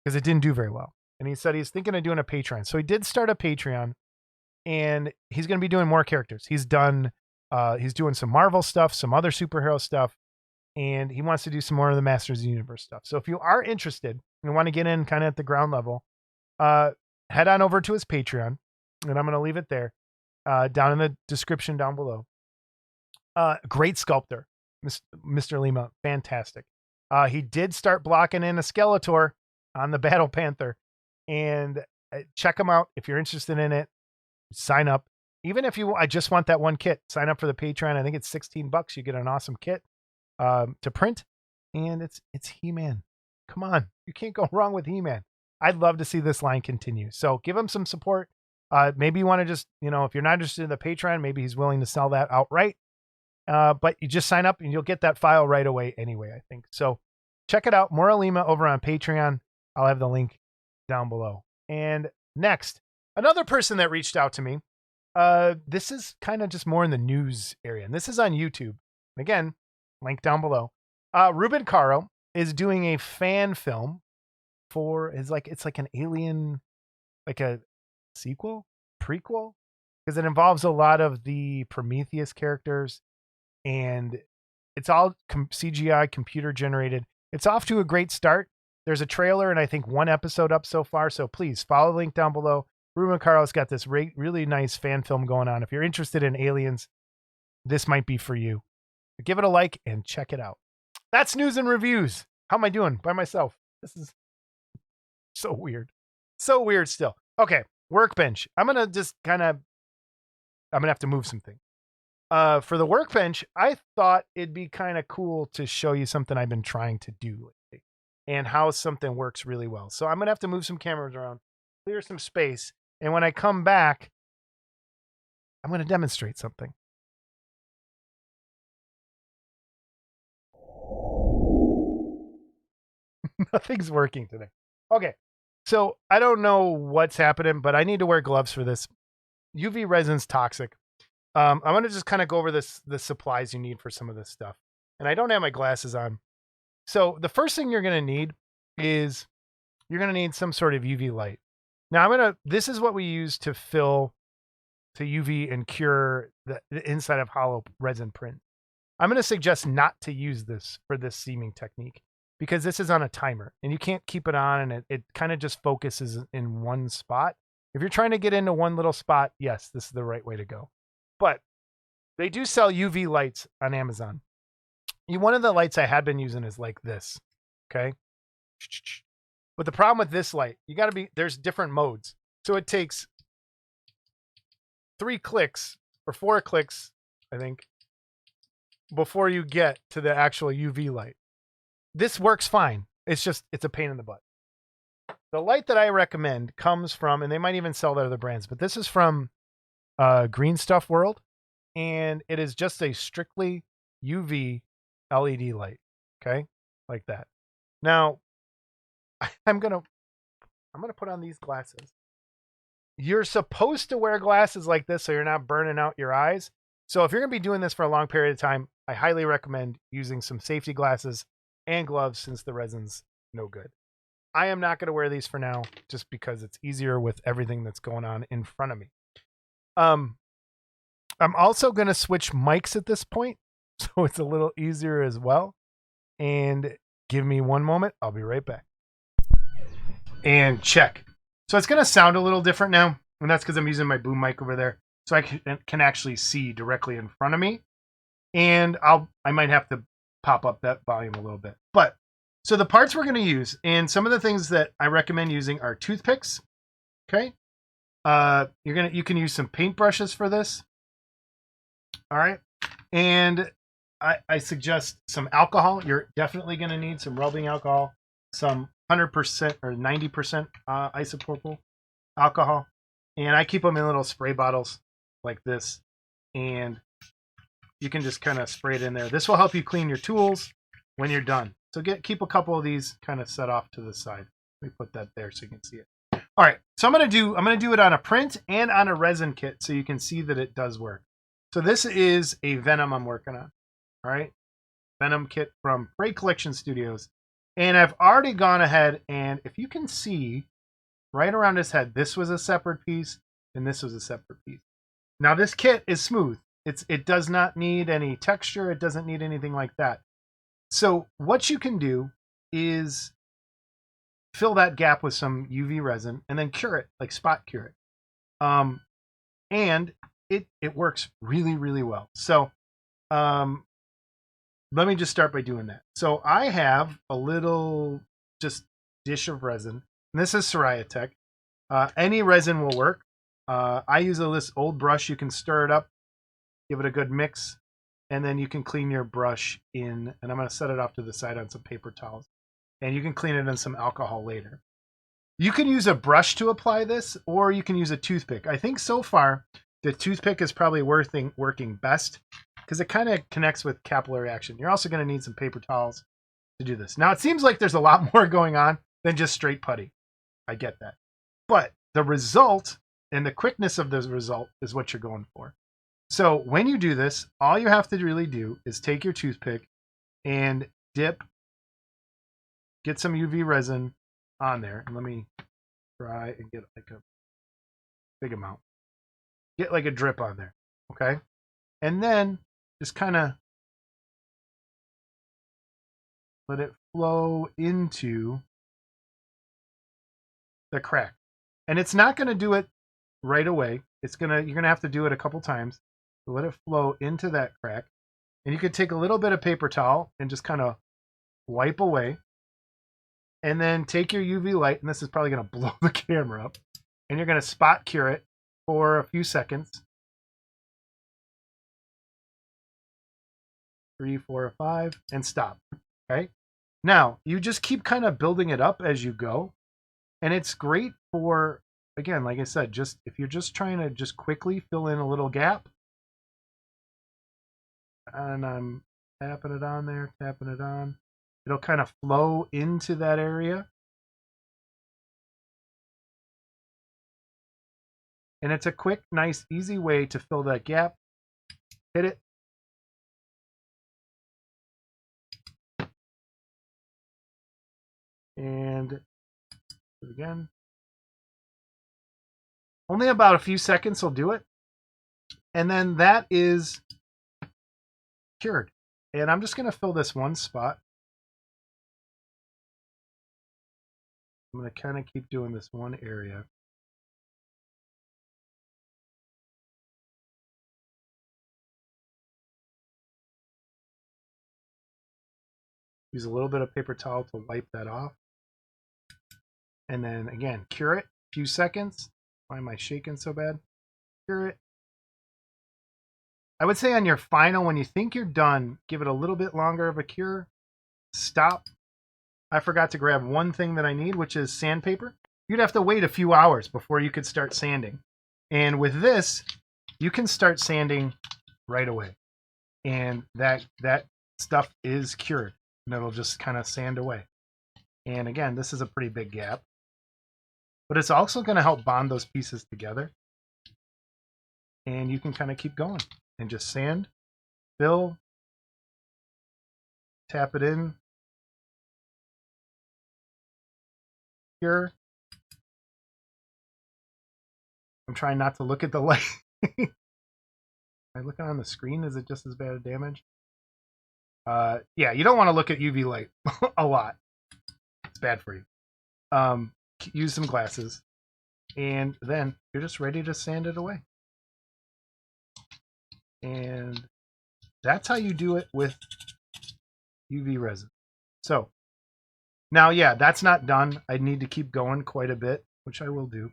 because it didn't do very well. And he said he's thinking of doing a Patreon. So he did start a Patreon, and he's going to be doing more characters. He's doing some Marvel stuff, some other superhero stuff, and he wants to do some more of the Masters of the Universe stuff. So if you are interested and want to get in kind of at the ground level, head on over to his Patreon, and I'm going to leave it there. down in the description down below. Great sculptor, Mr. Lima, fantastic. He did start blocking in a Skeletor on the Battle Panther, and check him out if you're interested in it. Sign up. Even if I just want that one kit, sign up for the Patreon. I think it's $16. You get an awesome kit to print, and it's He-Man. Come on, you can't go wrong with He-Man. I'd love to see this line continue. So give him some support. Maybe you want to just, if you're not interested in the Patreon, maybe he's willing to sell that outright. But you just sign up and you'll get that file right away anyway, I think. So check it out. Maura Lima over on Patreon. I'll have the link down below. And next, another person that reached out to me. This is kind of just more in the news area. And this is on YouTube. Again, link down below. Ruben Caro is doing a fan film for it's like an Alien, like a prequel, because it involves a lot of the Prometheus characters, and it's all CGI, computer generated. It's off to a great start. There's a trailer and I think one episode up so far, so please follow the link down below. Ruben Caro's got this really nice fan film going on. If you're interested in aliens, this might be for you. Give it a like and check it out. That's news and reviews. How am I doing by myself? This is so weird. So weird still. Okay, workbench. I'm going to have to move some things. For the workbench, I thought it'd be kind of cool to show you something I've been trying to do lately and how something works really well. So I'm going to have to move some cameras around, clear some space. And when I come back, I'm going to demonstrate something. Nothing's working today. Okay. So I don't know what's happening, but I need to wear gloves for this. UV resin's toxic. I'm going to just kind of go over the supplies you need for some of this stuff. And I don't have my glasses on. So the first thing you're going to need is you're going to need some sort of UV light. Now this is what we use to UV and cure the inside of hollow resin print. I'm going to suggest not to use this for this seaming technique because this is on a timer and you can't keep it on, and it kind of just focuses in one spot. If you're trying to get into one little spot, yes, this is the right way to go. But they do sell UV lights on Amazon. One of the lights I had been using is like this. Okay. But the problem with this light, there's different modes. So it takes 3 clicks or 4 clicks, I think, before you get to the actual UV light. This works fine. It's a pain in the butt. The light that I recommend comes from, and they might even sell that other brands, but this is from Green Stuff World, and it is just a strictly UV LED light. Okay, like that. Now, I'm gonna put on these glasses. You're supposed to wear glasses like this so you're not burning out your eyes. So if you're gonna be doing this for a long period of time, I highly recommend using some safety glasses and gloves since the resin's no good. I am not gonna wear these for now just because it's easier with everything that's going on in front of me. I'm also going to switch mics at this point, so it's a little easier as well. And give me one moment. I'll be right back. And check. So it's going to sound a little different now, and that's because I'm using my boom mic over there, so I can actually see directly in front of me. And I might have to pop up that volume a little bit. But so the parts we're going to use, and some of the things that I recommend using are toothpicks. Okay. You can use some paintbrushes for this. All right. And I suggest some alcohol. You're definitely going to need some rubbing alcohol, some 100% or 90% isopropyl alcohol. And I keep them in little spray bottles like this. And you can just kind of spray it in there. This will help you clean your tools when you're done. So keep a couple of these kind of set off to the side. Let me put that there so you can see it. All right, so I'm gonna do it on a print and on a resin kit so you can see that it does work. So this is a Venom I'm working on. All right, Venom kit from Prey Collection Studios, and I've already gone ahead and if you can see right around his head, this was a separate piece and this was a separate piece. Now this kit is smooth. It does not need any texture. It doesn't need anything like that. So what you can do is fill that gap with some UV resin and then cure it, like spot cure it. And it works really, really well. So let me just start by doing that. So I have a little just dish of resin. And this is Soraya Tech. Any resin will work. I use this old brush. You can stir it up, give it a good mix, and then you can clean your brush in, and I'm going to set it off to the side on some paper towels. And you can clean it in some alcohol later. You can use a brush to apply this, or you can use a toothpick. I think so far, the toothpick is probably working best because it kind of connects with capillary action. You're also going to need some paper towels to do this. Now, it seems like there's a lot more going on than just straight putty. I get that. But the result and the quickness of the result is what you're going for. So when you do this, all you have to really do is take your toothpick and get some UV resin on there. And let me try and get like a big amount. Get like a drip on there, okay? And then just kind of let it flow into the crack. And it's not going to do it right away. You're going to have to do it a couple times. So let it flow into that crack. And you could take a little bit of paper towel and just kind of wipe away. And then take your UV light, and this is probably going to blow the camera up. And you're going to spot cure it for a few seconds. 3, 4, 5, and stop. Okay. Now, you just keep kind of building it up as you go. And it's great for, again, like I said, just if you're just trying to just quickly fill in a little gap. And I'm tapping it on there, tapping it on. It'll kind of flow into that area. And it's a quick, nice, easy way to fill that gap. Hit it. And do it again. Only about a few seconds will do it. And then that is cured. And I'm just going to fill this one spot. I'm going to kind of keep doing this one area. Use a little bit of paper towel to wipe that off. And then again, cure it. A few seconds. Why am I shaking so bad? Cure it. I would say on your final, when you think you're done, give it a little bit longer of a cure. Stop. I forgot to grab one thing that I need, which is sandpaper. You'd have to wait a few hours before you could start sanding. And with this, you can start sanding right away. And that stuff is cured. And it'll just kind of sand away. And again, this is a pretty big gap. But it's also going to help bond those pieces together. And you can kind of keep going. And just sand, fill, tap it in, cure. I'm trying not to look at the light. Am I looking on the screen? Is it just as bad a damage? Yeah, you don't want to look at UV light a lot. It's bad for you. Use some glasses. And then you're just ready to sand it away. And that's how you do it with UV resin. So now, yeah, that's not done. I need to keep going quite a bit, which I will do.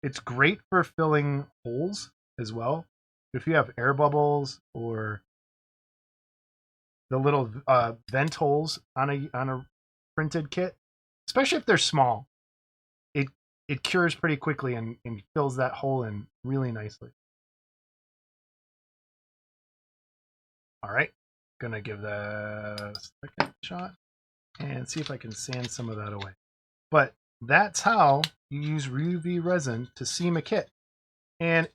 It's great for filling holes as well. If you have air bubbles or the little vent holes on a printed kit, especially if they're small, it cures pretty quickly and fills that hole in really nicely. All right, gonna give that a second shot and see if I can sand some of that away. But that's how you use UV resin to seam a kit. And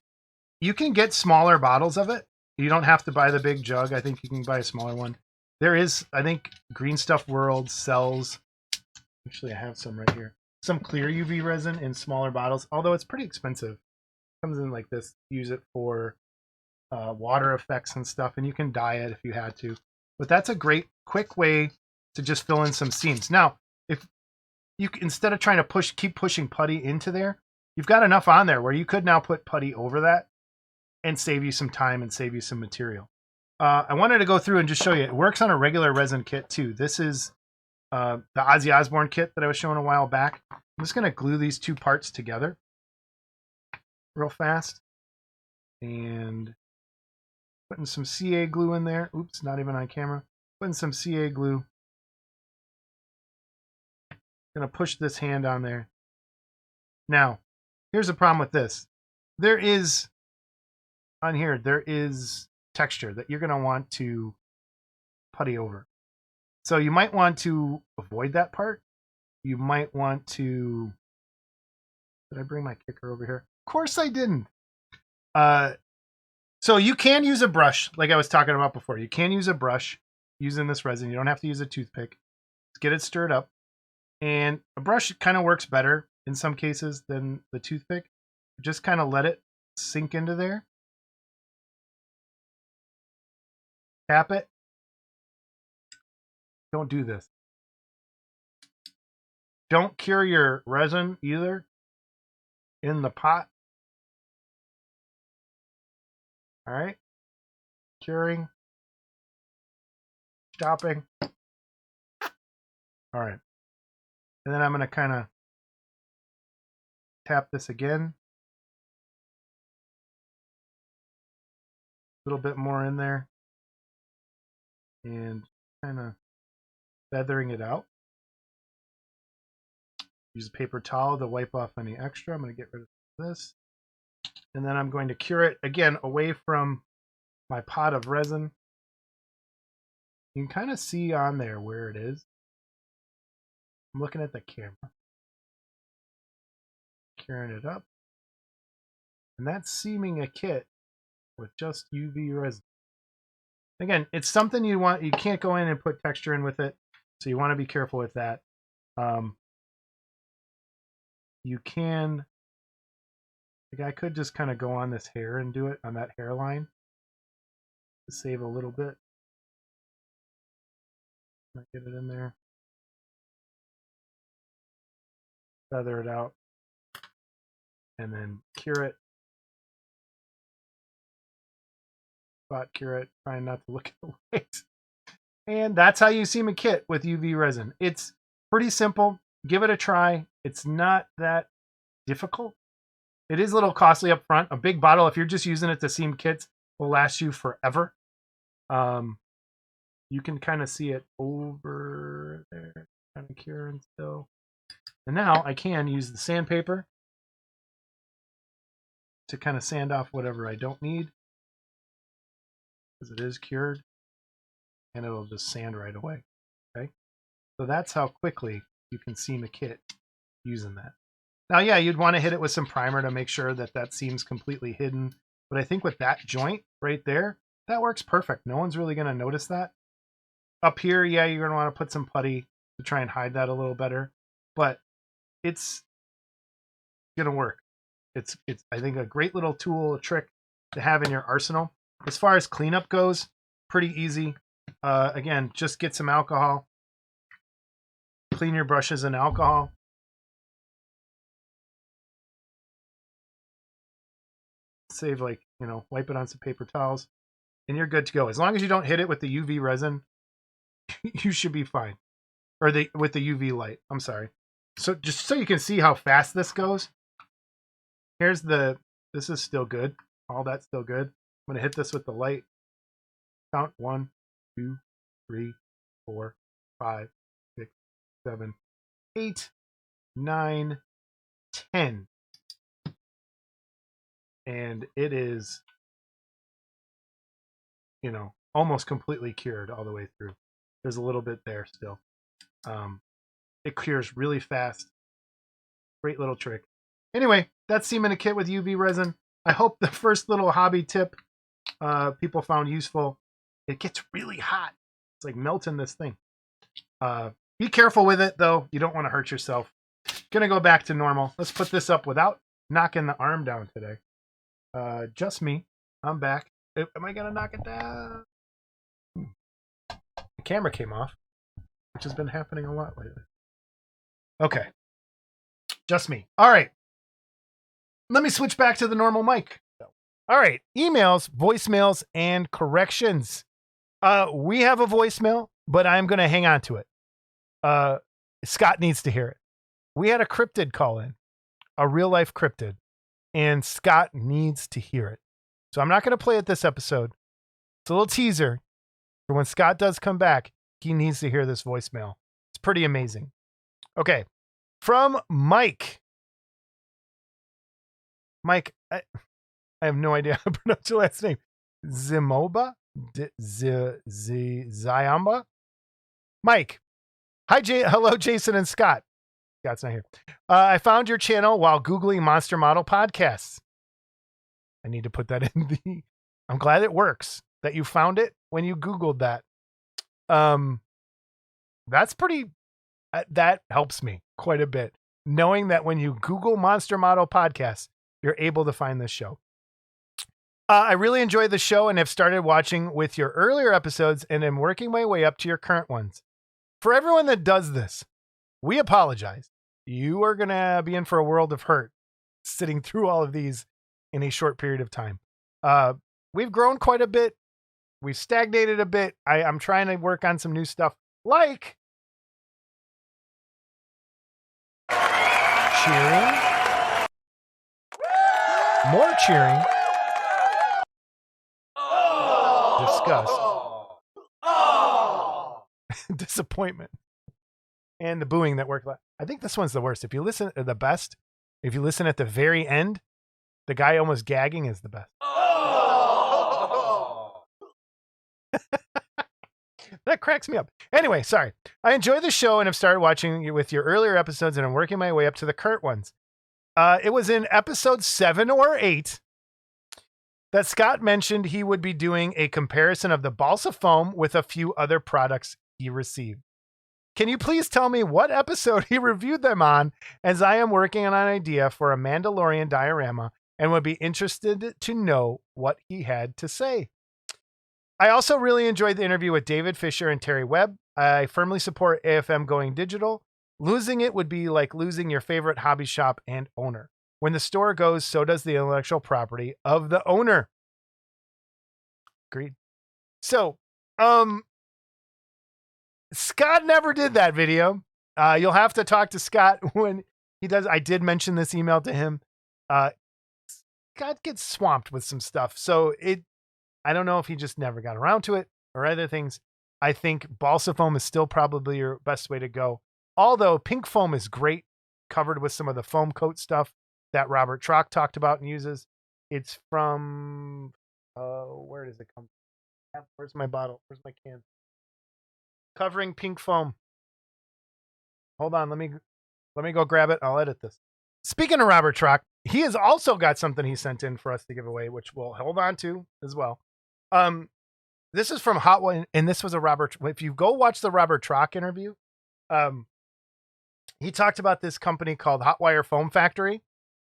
you can get smaller bottles of it. You don't have to buy the big jug. I think you can buy a smaller one. There is, I think Green Stuff World sells, actually I have some right here, some clear UV resin in smaller bottles, although it's pretty expensive. It comes in like this. Use it for water effects and stuff, and you can dye it if you had to. But that's a great quick way to just fill in some seams. Now, if you instead of trying to keep pushing putty into there, you've got enough on there where you could now put putty over that and save you some time and save you some material. I wanted to go through and just show you. It works on a regular resin kit too. This is the Ozzy Osbourne kit that I was showing a while back. I'm just going to glue these two parts together real fast. And putting some CA glue in there. Oops, not even on camera. Putting some CA glue. Going to push this hand on there. Now, here's the problem with this. There is, on here, there is texture that you're going to want to putty over. So you might want to avoid that part. You might want to... Did I bring my kicker over here? Of course I didn't. So you can use a brush, like I was talking about before. You can use a brush using this resin. You don't have to use a toothpick. Just get it stirred up. And a brush kind of works better in some cases than the toothpick. Just kind of let it sink into there. Tap it. Don't do this. Don't cure your resin either in the pot. All right. Curing. Stopping. All right. And then I'm going to kind of tap this again. A little bit more in there. And kind of feathering it out. Use a paper towel to wipe off any extra. I'm going to get rid of this. And then I'm going to cure it again away from my pot of resin. You can kind of see on there where it is. I'm looking at the camera. Curing it up. And that's seaming a kit with just UV resin. Again, it's something you want. You can't go in and put texture in with it. So you want to be careful with that. You can, like I could just kind of go on this hair and do it on that hairline to save a little bit. Might get it in there. Feather it out. And then cure it. Spot cure it. Trying not to look at the light. And that's how you seam a kit with UV resin. It's pretty simple. Give it a try. It's not that difficult. It is a little costly up front. A big bottle, if you're just using it to seam kits, will last you forever. You can kind of see it over there, kind of curing still. And now I can use the sandpaper to kind of sand off whatever I don't need, because it is cured, and it'll just sand right away. Okay, so that's how quickly you can seam a kit using that. Now, yeah, you'd want to hit it with some primer to make sure that that seam's completely hidden. But I think with that joint right there, that works perfect. No one's really going to notice that. Up here, yeah, you're going to want to put some putty to try and hide that a little better. But it's going to work. It's I think, a great little tool, a trick to have in your arsenal. As far as cleanup goes, pretty easy. Again, just get some alcohol. Clean your brushes in alcohol. Save, like, you know, wipe it on some paper towels, and you're good to go. As long as you don't hit it with the UV resin, you should be fine. Or with the UV light. I'm sorry. So just so you can see how fast this goes. Here's this is still good. All that's still good. I'm gonna hit this with the light. Count 1, 2, 3, 4, 5, 6, 7, 8, 9, 10. And it is, you know, almost completely cured all the way through. There's a little bit there still. It cures really fast. Great little trick. Anyway, that's seaming a kit with UV resin. I hope the first little hobby tip people found useful. It gets really hot. It's like melting this thing. Be careful with it, though. You don't want to hurt yourself. Gonna go back to normal. Let's put this up without knocking the arm down today. Just me. I'm back. Am I gonna knock it down? The camera came off, which has been happening a lot lately. Okay. Just me. All right. Let me switch back to the normal mic. All right, emails, voicemails, and corrections. We have a voicemail, but I'm going to hang on to it. Scott needs to hear it. We had a cryptid call in, a real life cryptid, and Scott needs to hear it. So I'm not going to play it this episode. It's a little teaser for when Scott does come back. He needs to hear this voicemail. It's pretty amazing. Okay, from Mike. Mike, I have no idea how to pronounce your last name. Zimoba? Zayamba? Mike. Hi, hello, Jason and Scott. Scott's not here. I found your channel while Googling monster model podcasts. I need to put that in the... I'm glad it works, that you found it when you Googled that. That's pretty... That helps me quite a bit. Knowing that when you Google monster model podcasts, you're able to find this show. I really enjoyed the show and have started watching with your earlier episodes and am working my way up to your current ones. For everyone that does this, we apologize. You are going to be in for a world of hurt sitting through all of these in a short period of time. We've grown quite a bit. We've stagnated a bit. I'm trying to work on some new stuff like cheering. More cheering. Disgust. Disappointment. And the booing that worked. I think this one's the worst. If you listen the best, if you listen at the very end, the guy almost gagging is the best. That cracks me up. Anyway, sorry. I enjoy the show and have started watching you with your earlier episodes and I'm working my way up to the current ones. It was in episode 7 or 8 that Scott mentioned he would be doing a comparison of the balsa foam with a few other products he received. Can you please tell me what episode he reviewed them on, as I am working on an idea for a Mandalorian diorama and would be interested to know what he had to say. I also really enjoyed the interview with David Fisher and Terry Webb. I firmly support AFM going digital. Losing it would be like losing your favorite hobby shop and owner. When the store goes, so does the intellectual property of the owner. Agreed. So, Scott never did that video. You'll have to talk to Scott when he does. I did mention this email to him. Scott gets swamped with some stuff. So I don't know if he just never got around to it or other things. I think balsa foam is still probably your best way to go. Although pink foam is great, covered with some of the foam coat stuff that Robert Trock talked about and uses. It's from, where does it come from? Where's my bottle? Where's my can? Covering pink foam. Hold on, let me go grab it. I'll edit this. Speaking of Robert Trock, he has also got something he sent in for us to give away, which we'll hold on to as well. This is from Hot One, and this was a Robert. If you go watch the Robert Trock interview, he talked about this company called Hotwire Foam Factory,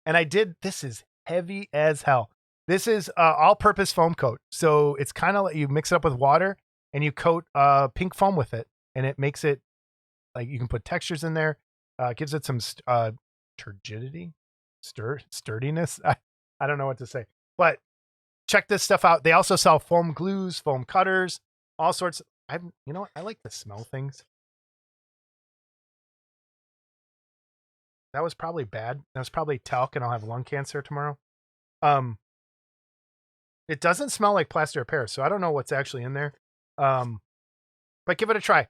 and this is heavy as hell. This is all-purpose foam coat, so it's kind of like you mix it up with water and you coat pink foam with it, and it makes it like you can put textures in there. Gives it some turgidity, sturdiness. I don't know what to say, but check this stuff out. They also sell foam glues, foam cutters, all sorts. You know what? I like to smell things. That was probably bad. That was probably talc, and I'll have lung cancer tomorrow. It doesn't smell like plaster of Paris, so I don't know what's actually in there. But give it a try.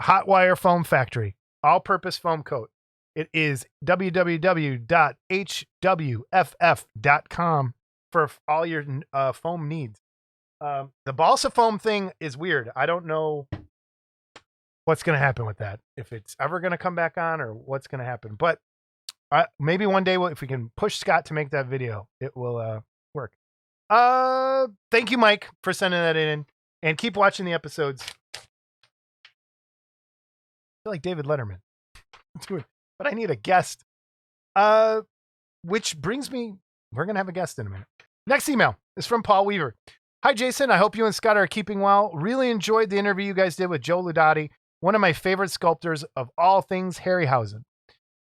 Hotwire Foam Factory, all-purpose foam coat. It is www.hwff.com for all your foam needs. The balsa foam thing is weird. I don't know what's going to happen with that. If it's ever going to come back on or what's going to happen. But maybe one day, if we can push Scott to make that video, it will work. Thank you, Mike, for sending that in. And keep watching the episodes. I feel like David Letterman. But I need a guest. Which brings me, we're going to have a guest in a minute. Next email is from Paul Weaver. Hi, Jason. I hope you and Scott are keeping well. Really enjoyed the interview you guys did with Joe Ludati, one of my favorite sculptors of all things Harryhausen.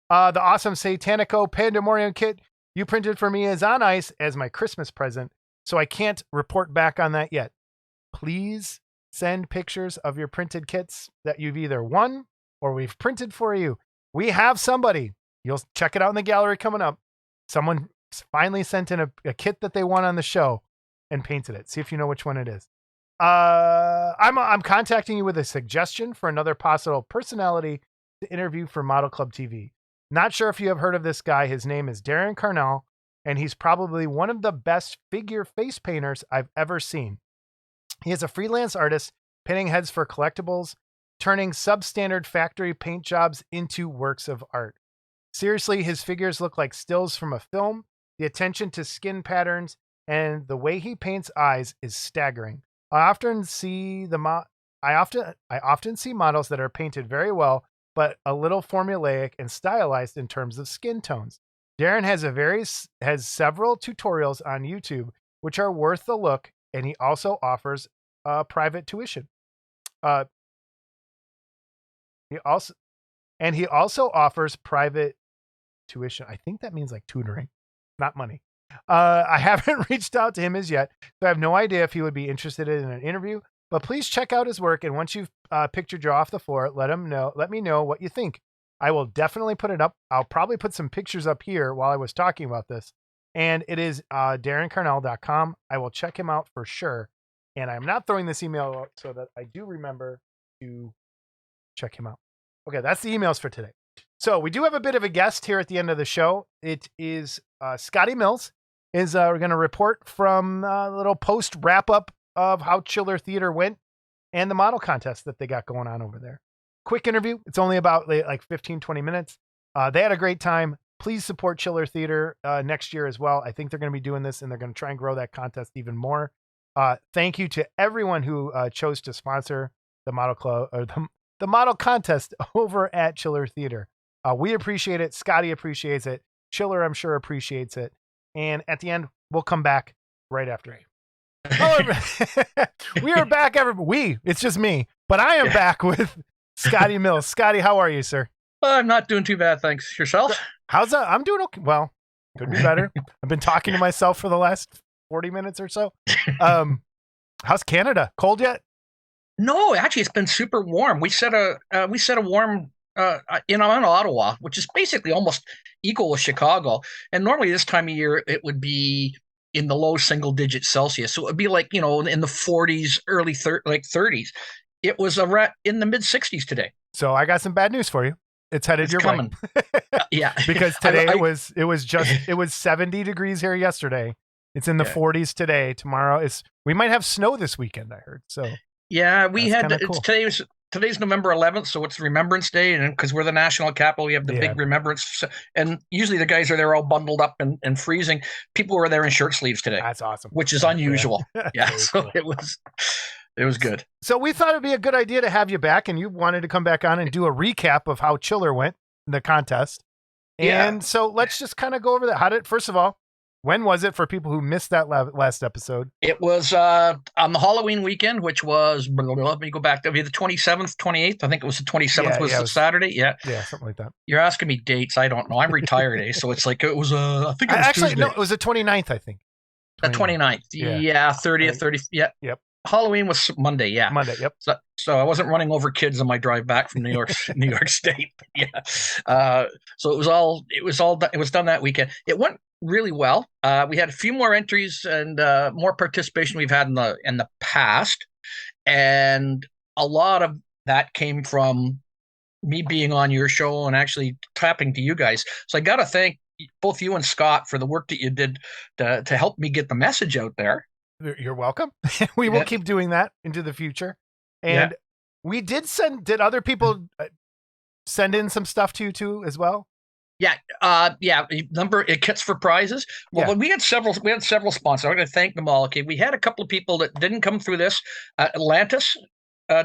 The awesome Satanico Pandemonium kit you printed for me is on ice as my Christmas present, so I can't report back on that yet. Please send pictures of your printed kits that you've either won or we've printed for you. We have somebody. You'll check it out in the gallery coming up. Someone finally sent in a kit that they won on the show and painted it. See if you know which one it is. I'm contacting you with a suggestion for another possible personality to interview for Model Club TV. Not sure if you have heard of this guy. His name is Darren Carnell, and he's probably one of the best figure face painters I've ever seen. He is a freelance artist, painting heads for collectibles, turning substandard factory paint jobs into works of art. Seriously, his figures look like stills from a film. The attention to skin patterns and the way he paints eyes is staggering. I often see models that are painted very well, but a little formulaic and stylized in terms of skin tones. Darren has several tutorials on YouTube which are worth the look, and he also offers private tuition. He also offers private tuition. I think that means like tutoring, not money. I haven't reached out to him as yet, so I have no idea if he would be interested in an interview, but please check out his work. And once you've picked your draw off the floor, let me know what you think. I will definitely put it up. I'll probably put some pictures up here while I was talking about this. And it is darrencarnell.com. I will check him out for sure. And I'm not throwing this email out so that I do remember to check him out. Okay, that's the emails for today. So we do have a bit of a guest here at the end of the show. It is Scotty Mills. We're going to report from a little post wrap up of how Chiller Theater went and the model contest that they got going on over there. Quick interview. It's only about like 15, 20 minutes. They had a great time. Please support Chiller Theater next year as well. I think they're going to be doing this and they're going to try and grow that contest even more. Thank you to everyone who chose to sponsor the model club or the model contest over at Chiller Theater. We appreciate it. Scotty appreciates it. Chiller, I'm sure, appreciates it. And at the end, we'll come back right after. We are back. It's just me, but I am back with Scotty Mills. Scotty, how are you, sir? I'm not doing too bad, thanks. Yourself? How's that? I'm doing okay. Well, could be better. I've been talking to myself for the last 40 minutes or so. How's Canada? Cold yet? No, actually, it's been super warm. We set a warm in Ottawa, which is basically almost equal with Chicago. And normally this time of year, it would be in the low single digit Celsius. So it would be like, in the 40s, early 30s. It was in the mid 60s today. So I got some bad news for you. It's headed your way. Yeah. Because today it was 70 degrees here yesterday. It's in the 40s today. Tomorrow we might have snow this weekend, I heard. So yeah, we had cool. Today's November 11th, so it's Remembrance Day, and because we're the national capital, we have the big remembrance. And usually the guys are there all bundled up and freezing. People were there in shirt sleeves today. That's awesome. Which is unusual. Yeah, so cool. It was good. So we thought it'd be a good idea to have you back, and you wanted to come back on and do a recap of how Chiller went in the contest. And so let's just kind of go over that. First of all, when was it for people who missed that last episode? It was on the Halloween weekend, which was, let me go back to the 27th, 28th. I think it was the 27th was the Saturday. Yeah, something like that. You're asking me dates. I don't know. I'm retired, so it's like it was, I think it was actually, Tuesday. No, it was the 29th, I think. 29th. Yeah, 30th, 30th. Yeah. Yep. Halloween was Monday, yeah. Monday, yep. So I wasn't running over kids on my drive back from New York State. Yeah. So it was done that weekend. It went really well. We had a few more entries and more participation we've had in the past, and a lot of that came from me being on your show and actually tapping to you guys. So I got to thank both you and Scott for the work that you did to help me get the message out there. You're welcome. We will keep doing that into the future. And we did other people send in some stuff to you too as well? Yeah. Kits for prizes. Well, we had several sponsors. I'm going to thank them all. Okay. We had a couple of people that didn't come through this. Atlantis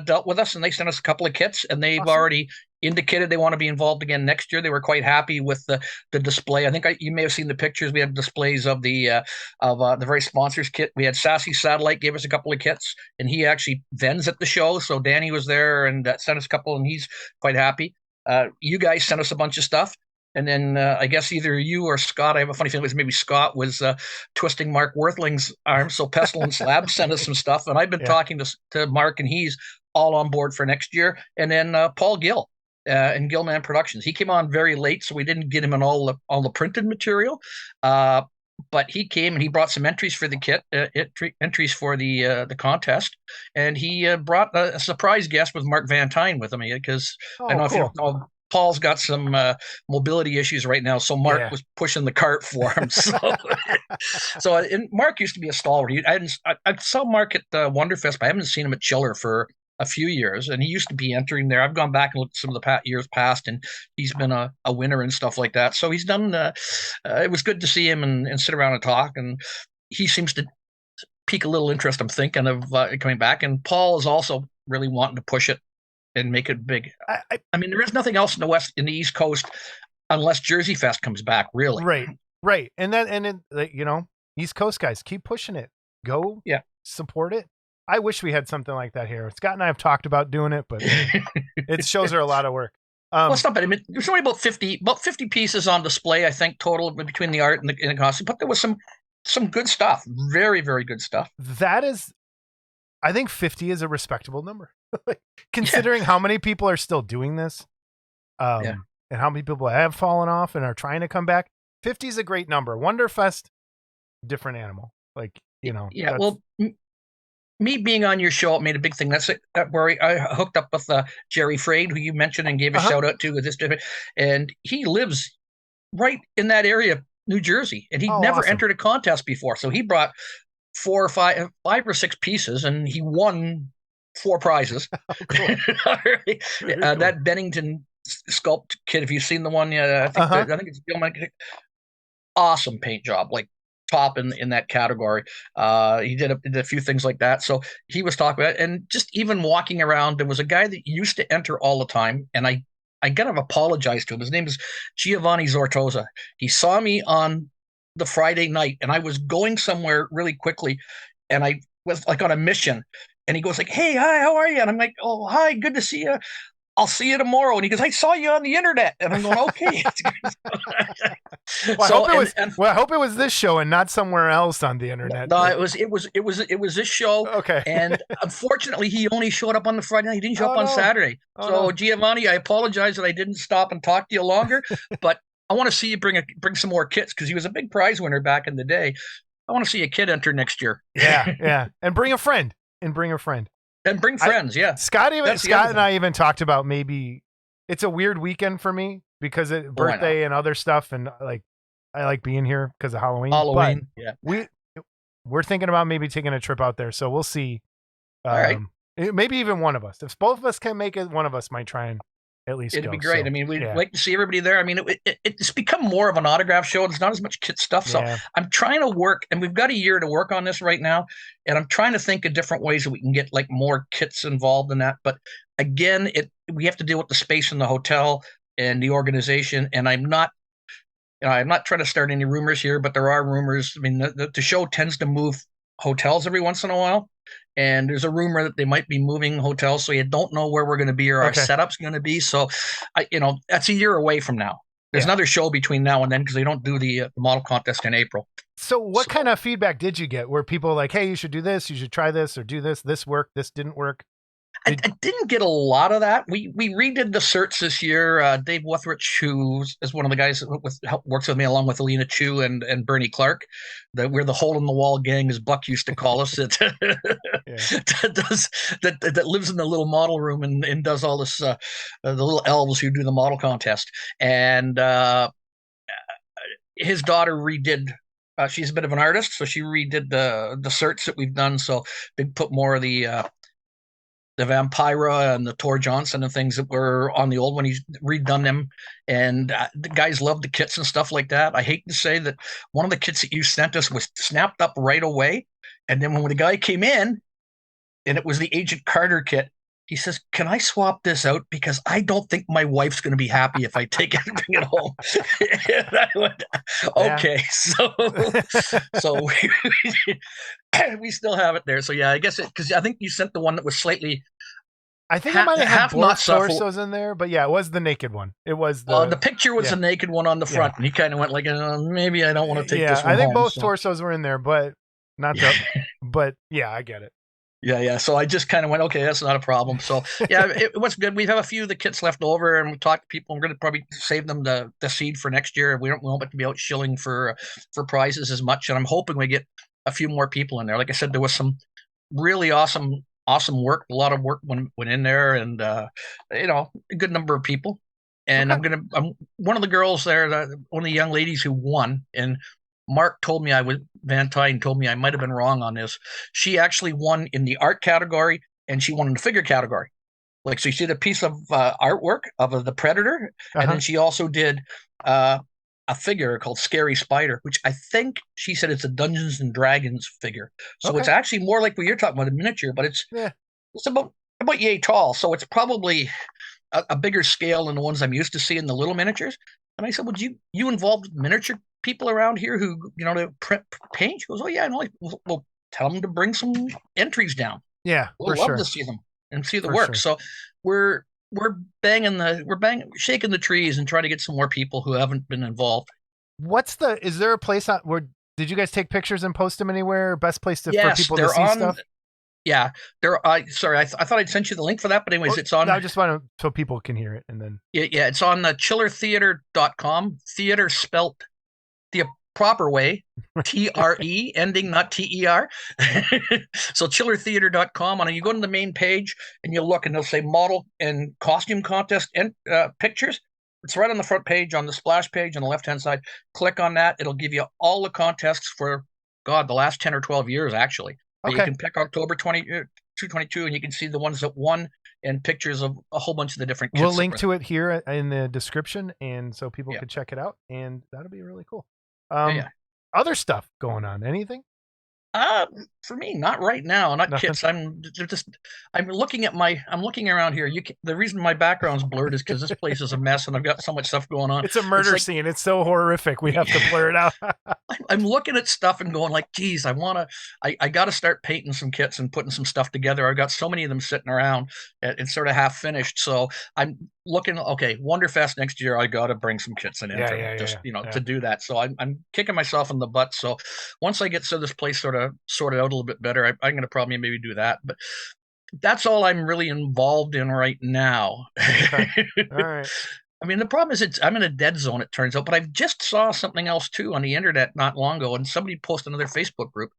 dealt with us and they sent us a couple of kits, and they've already indicated they want to be involved again next year. They were quite happy with the display. I think you may have seen the pictures. We had displays of the very sponsors kit. We had Sassy Satellite gave us a couple of kits, and he actually vends at the show. So Danny was there and sent us a couple, and he's quite happy. You guys sent us a bunch of stuff. And then I guess either you or Scott, I have a funny feeling it was maybe Scott, was twisting Mark Worthling's arm. So Pestilence Labs sent us some stuff. And I've been talking to Mark, and he's all on board for next year. And then Paul Gill and Gillman Productions. He came on very late, so we didn't get him on all the printed material. But he came and he brought some entries for the kit, entries for the contest, and he brought a surprise guest with Mark Van Tyne with him, because I don't know if you know, Paul's got some mobility issues right now, so Mark was pushing the cart for him. So, and Mark used to be a stalwart. I saw Mark at Wonderfest, but I haven't seen him at Chiller for a few years, and he used to be entering there. I've gone back and looked at some of the years past, and he's been a winner and stuff like that. So he's done. It was good to see him and sit around and talk, and he seems to pique a little interest. I'm thinking of coming back, and Paul is also really wanting to push it and make it big. I mean, there is nothing else in the East Coast, unless Jersey Fest comes back. Really, right, and you know, East Coast guys, keep pushing it. Go, support it. I wish we had something like that here. Scott and I have talked about doing it, but it shows are a lot of work. Well, it's not bad. I mean, there's only about 50 pieces on display, I think, total between the art and the costume. But there was some good stuff. Very, very good stuff. That is, I think 50 is a respectable number, considering how many people are still doing this, and how many people have fallen off and are trying to come back. 50 is a great number. Wonderfest, different animal. Like, you know. Yeah. Well. Me being on your show, it made a big thing. That's where I hooked up with Jerry Frade, who you mentioned and gave a shout out to with this, and he lives right in that area, New Jersey, and he'd never entered a contest before. So he brought 5 or 6 pieces, and he won 4 prizes. Cool. Cool. That Bennington sculpt kit, if you've seen the one, I think it's awesome paint job, like top in that category. He did a few things like that. So he was talking about it, and just even walking around, there was a guy that used to enter all the time, and I gotta apologize to him. His name is Giovanni Zortosa. He saw me on the Friday night, and I was going somewhere really quickly, and I was like on a mission, and he goes like, "Hey, hi, how are you?" And I'm like, "Oh, hi, good to see you. I'll see you tomorrow." And he goes, "I saw you on the internet." And I'm going, "Okay." I hope it was this show and not somewhere else on the internet. No, it was this show. Okay. And unfortunately, he only showed up on the Friday night. He didn't show up on Saturday. Giovanni, I apologize that I didn't stop and talk to you longer, but I want to see you bring some more kits, because he was a big prize winner back in the day. I want to see a kid enter next year. Yeah. And bring a friend. And bring friends, Scott and I even talked about, maybe it's a weird weekend for me because of birthday and other stuff, and like I like being here because of Halloween. But we're thinking about maybe taking a trip out there, so we'll see. All right. Maybe even one of us. If both of us can make it, one of us might try and at least it'd go. be great. So, I mean, we'd like to see everybody there. I mean, it's become more of an autograph show. There's not as much kit stuff. So I'm trying to work, and we've got a year to work on this right now. And I'm trying to think of different ways that we can get like more kits involved in that. But again, we have to deal with the space in the hotel and the organization. And I'm not trying to start any rumors here, but there are rumors. I mean, the show tends to move hotels every once in a while. And there's a rumor that they might be moving hotels, so you don't know where we're going to be or our setup's going to be. So, that's a year away from now. There's another show between now and then, because they don't do the model contest in April. So what kind of feedback did you get? Were people like, "Hey, you should do this, you should try this, or do this, this worked, this didn't work"? I didn't get a lot of that. We redid the certs this year. Dave Wethrich, who is one of the guys that works with me, along with Alina Chu and Bernie Clark. We're the hole in the wall gang, as Buck used to call us. That lives in the little model room and does all this. The little elves who do the model contest, and his daughter redid. She's a bit of an artist, so she redid the certs that we've done. So they put more of the Vampira and the Tor Johnson and things that were on the old one. He's redone them, and the guys love the kits and stuff like that. I hate to say that one of the kits that you sent us was snapped up right away, and then when the guy came in, and it was the Agent Carter kit, he says, "Can I swap this out? Because I don't think my wife's going to be happy if I take it and bring it home." And I went, "Okay." So we still have it there. So yeah, I guess because I think you sent the one that was slightly I think it might have had half both not suffer. torsos in there, but yeah, it was the naked one. It was the picture was the naked one on the front, and he kind of went like, maybe I don't want to take this one I think home, both torsos were in there, but not the. But yeah, I get it. Yeah. So I just kind of went, okay, that's not a problem. So yeah, it was good. We have a few of the kits left over, and we talked to people. We're going to probably save them the seed for next year. We won't be out shilling for prizes as much, and I'm hoping we get a few more people in there. Like I said, there was some really awesome work. A lot of work went in there, and a good number of people. And Okay. I'm one of the girls there, one of the young ladies who won, and Mark told me Van Tyne told me I might have been wrong on this. She actually won in the art category, and she won in the figure category. Like, so she did a piece of artwork of the Predator, and then she also did a figure called Scary Spider, which I think she said it's a Dungeons and Dragons figure. So it's actually more like what you're talking about, a miniature, but it's about yay tall. So it's probably a bigger scale than the ones I'm used to seeing, the little miniatures. And I said, "Would you involve miniature people around here who to paint?" She goes, "Oh yeah, no, we'll tell them to bring some entries down. Yeah, We'll love to see them and see the work." So we're shaking the trees and trying to get some more people who haven't been involved. Is there a place where did you guys take pictures and post them anywhere? Best place for people to see stuff? Yeah, sorry, I thought I'd sent you the link for that, but anyways, it's on. I just want to so people can hear it, and then it's on the chillertheater.com. Theater spelt the proper way, TRE ending, not TER. So chillertheater.com, and you go to the main page and you look, and they'll say model and costume contest and pictures. It's right on the front page, on the splash page on the left hand side. Click on that; it'll give you all the contests for the last 10 or 12 years actually. You can pick October 2022, and you can see the ones that won and pictures of a whole bunch of the different kits. We'll link to it here in the description, and so people can check it out, and that'll be really cool. Other stuff going on? Anything? For me, not right now. Not Nothing. Kits. I'm looking around here. The reason my background's blurred is because this place is a mess, and I've got so much stuff going on. It's a murder scene. It's so horrific. We have to blur it out. I'm looking at stuff and going like, geez, I got to start painting some kits and putting some stuff together. I've got so many of them sitting around. It's sort of half finished. So I'm looking, Wonderfest next year, I got to bring some kits in to do that. So I'm kicking myself in the butt. So once I get this place sort of sorted out a little bit better, I'm going to probably maybe do that. But that's all I'm really involved in right now. Okay. All right. I mean, the problem is I'm in a dead zone, it turns out. But I've just saw something else too on the internet not long ago, and somebody posted another Facebook group.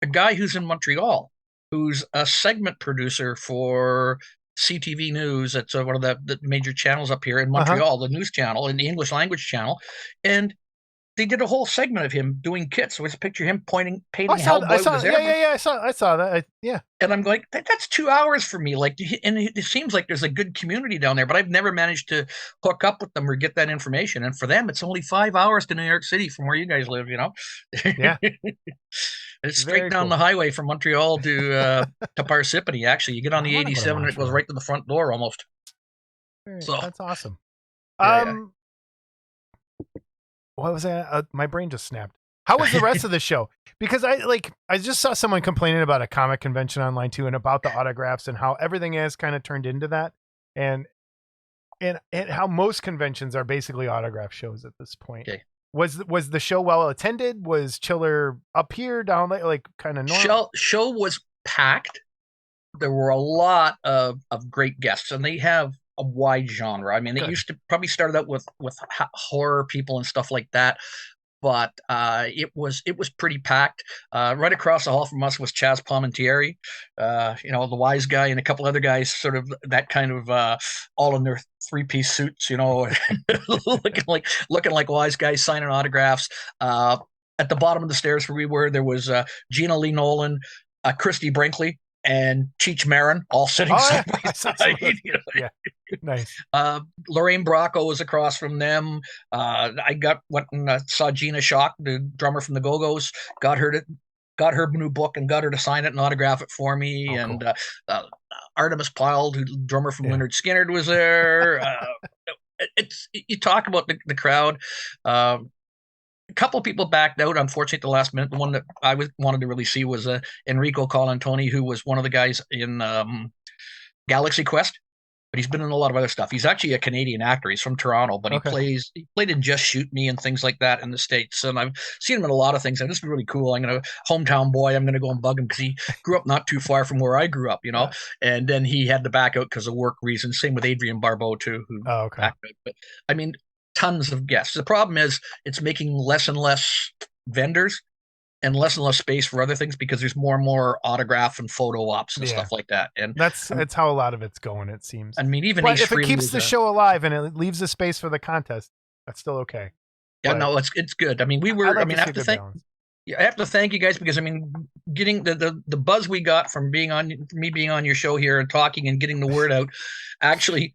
A guy who's in Montreal, who's a segment producer for CTV News. It's one of the major channels up here in Montreal, the news channel and the English language channel, and they did a whole segment of him doing kits. So it's a picture of him painting Hellboy with his airbrush. I saw that. And I'm like, that's 2 hours for me. Like, and it seems like there's a good community down there, but I've never managed to hook up with them or get that information. And for them, it's only 5 hours to New York City from where you guys live. Yeah. It's straight down the highway from Montreal to Parsippany. Actually, you get on the 87 and it goes right to the front door almost. So that's awesome. What was that? My brain just snapped. How was the rest of the show? Because I just saw someone complaining about a comic convention online too, and about the autographs and how everything has kind of turned into that, and how most conventions are basically autograph shows at this point. Okay. Was the show well attended? Was Chiller up here, down there, like kind of normal? Show was packed. There were a lot of great guests, and they have a wide genre. I mean, they used to probably started out with horror people and stuff like that, but it was pretty packed. Right across the hall from us was Chaz Palmentieri, the wise guy, and a couple other guys, sort of that kind of all in their 3-piece suits, looking like wise guys signing autographs. At the bottom of the stairs where we were, there was Gina Lee Nolan, Christy Brinkley, and Cheech Marin all sitting side by side. Yeah, nice. Lorraine Bracco was across from them. I went and saw Gina Schock, the drummer from the Go-Go's. Got her new book and got her to sign it and autograph it for me. Cool. And Artemis Pyle, who drummer from Lynyrd Skynyrd, was there. You talk about the crowd. A couple of people backed out, unfortunately, at the last minute. The one that I wanted to really see was Enrico Colantoni, who was one of the guys in Galaxy Quest, but he's been in a lot of other stuff. He's actually a Canadian actor. He's from Toronto, but Okay. he played in Just Shoot Me and things like that in the States. And I've seen him in a lot of things. And this is really cool. I'm gonna hometown boy. I'm gonna go and bug him because he grew up not too far from where I grew up, Yeah. And then he had to back out because of work reasons. Same with Adrian Barbeau too, who Oh, okay. backed out. But I mean, tons of guests. The problem is it's making less and less vendors and less space for other things because there's more and more autograph and photo ops and Yeah. stuff like that. And That's how a lot of it's going, it seems. I mean, even But Ace if it Frehley keeps was the a- show alive and it leaves a space for the contest, that's still okay. Yeah, But no, it's good. I mean, I'd like I mean, to I see have a to good thank balance. I have to thank you guys because I mean, getting the buzz we got from me being on your show here and talking and getting the word out, actually,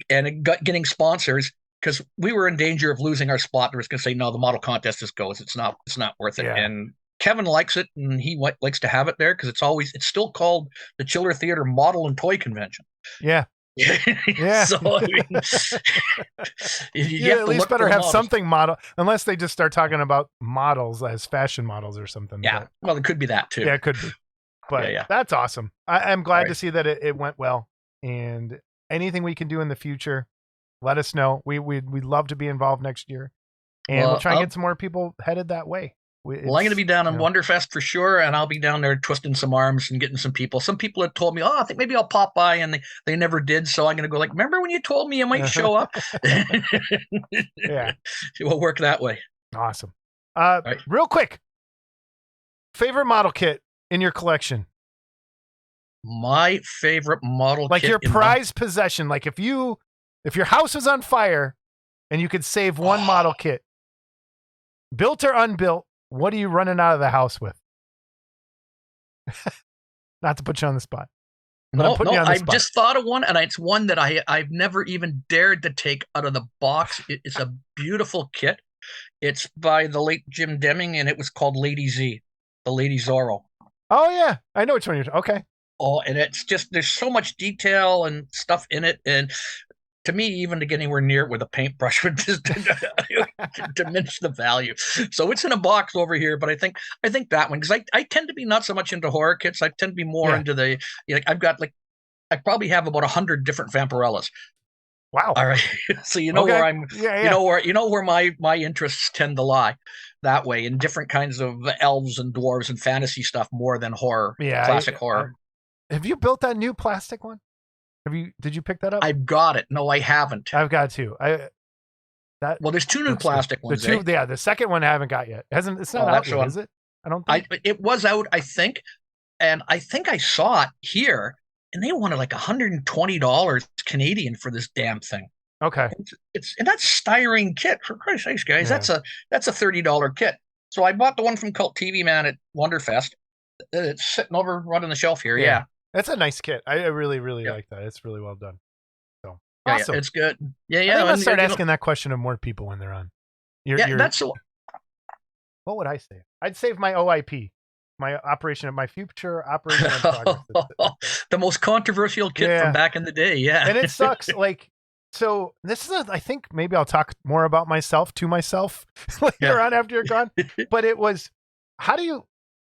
and getting sponsors because we were in danger of losing our spot. They was going to say no, the model contest just goes. It's not worth it. Yeah. And Kevin likes it, and he likes to have it there because it's still called the Chiller Theater Model and Toy Convention. Yeah. Yeah. So I mean, you at least better have something model, unless they just start talking about models as fashion models or something. Yeah, but, well, it could be that too. yeah, it could be. But Yeah. that's awesome. I'm glad Right. to see that it went well. And anything we can do in the future, let us know. We'd love to be involved next year, and Well, we'll try and get some more people headed that way. Well, I'm going to be down in Wonderfest for sure, and I'll be down there twisting some arms and getting some people. Some people had told me, "Oh, I think maybe I'll pop by," and they never did. So I'm going to go like, "Remember when you told me you might show up?" Yeah, we'll work that way. Awesome. Right. Real quick, favorite model kit in your collection? My favorite model like kit your prized possession. Like if your house was on fire and you could save one model kit, built or unbuilt, what are you running out of the house with? Not to put you on the spot. No, I've just thought of one, and it's one that I've never even dared to take out of the box. It's a beautiful kit. It's by the late Jim Deming, and it was called Lady Z, the Lady Zorro. Oh yeah, I know which one you're. Okay. Oh, and it's just there's so much detail and stuff in it, and to me, even to get anywhere near it with a paintbrush would just diminish the value. So it's in a box over here, but I think that one, because I tend to be not so much into horror kits. I tend to be more into the I've got I probably have about 100 different Vampirellas. Wow. All right. So you know where I'm you know where my interests tend to lie that way, in different kinds of elves and dwarves and fantasy stuff more than horror. Yeah. Classic horror. Have you built that new plastic one? Did you pick that up? I've got it. No, I haven't. I've got two. Well, there's two new plastic ones. The second one I haven't got yet. It's not out yet, is it? I don't think. It was out, I think, and I think I saw it here, and they wanted like $120 Canadian for this damn thing. Okay. And that's styrene kit, for Christ's sakes, guys. Yeah. That's a $30 kit. So I bought the one from Cult TV Man at Wonderfest. It's sitting over right on the shelf here. Yeah. That's a nice kit. I really, really like that. It's really well done. So awesome. It's good. Yeah. I think I'll start asking that question of more people when they're on. What would I save? I'd save my OIP, my future operation in progress. The most controversial kit from back in the day. Yeah. And it sucks. So this is I think maybe I'll talk more about myself to myself later on after you're gone. But it was,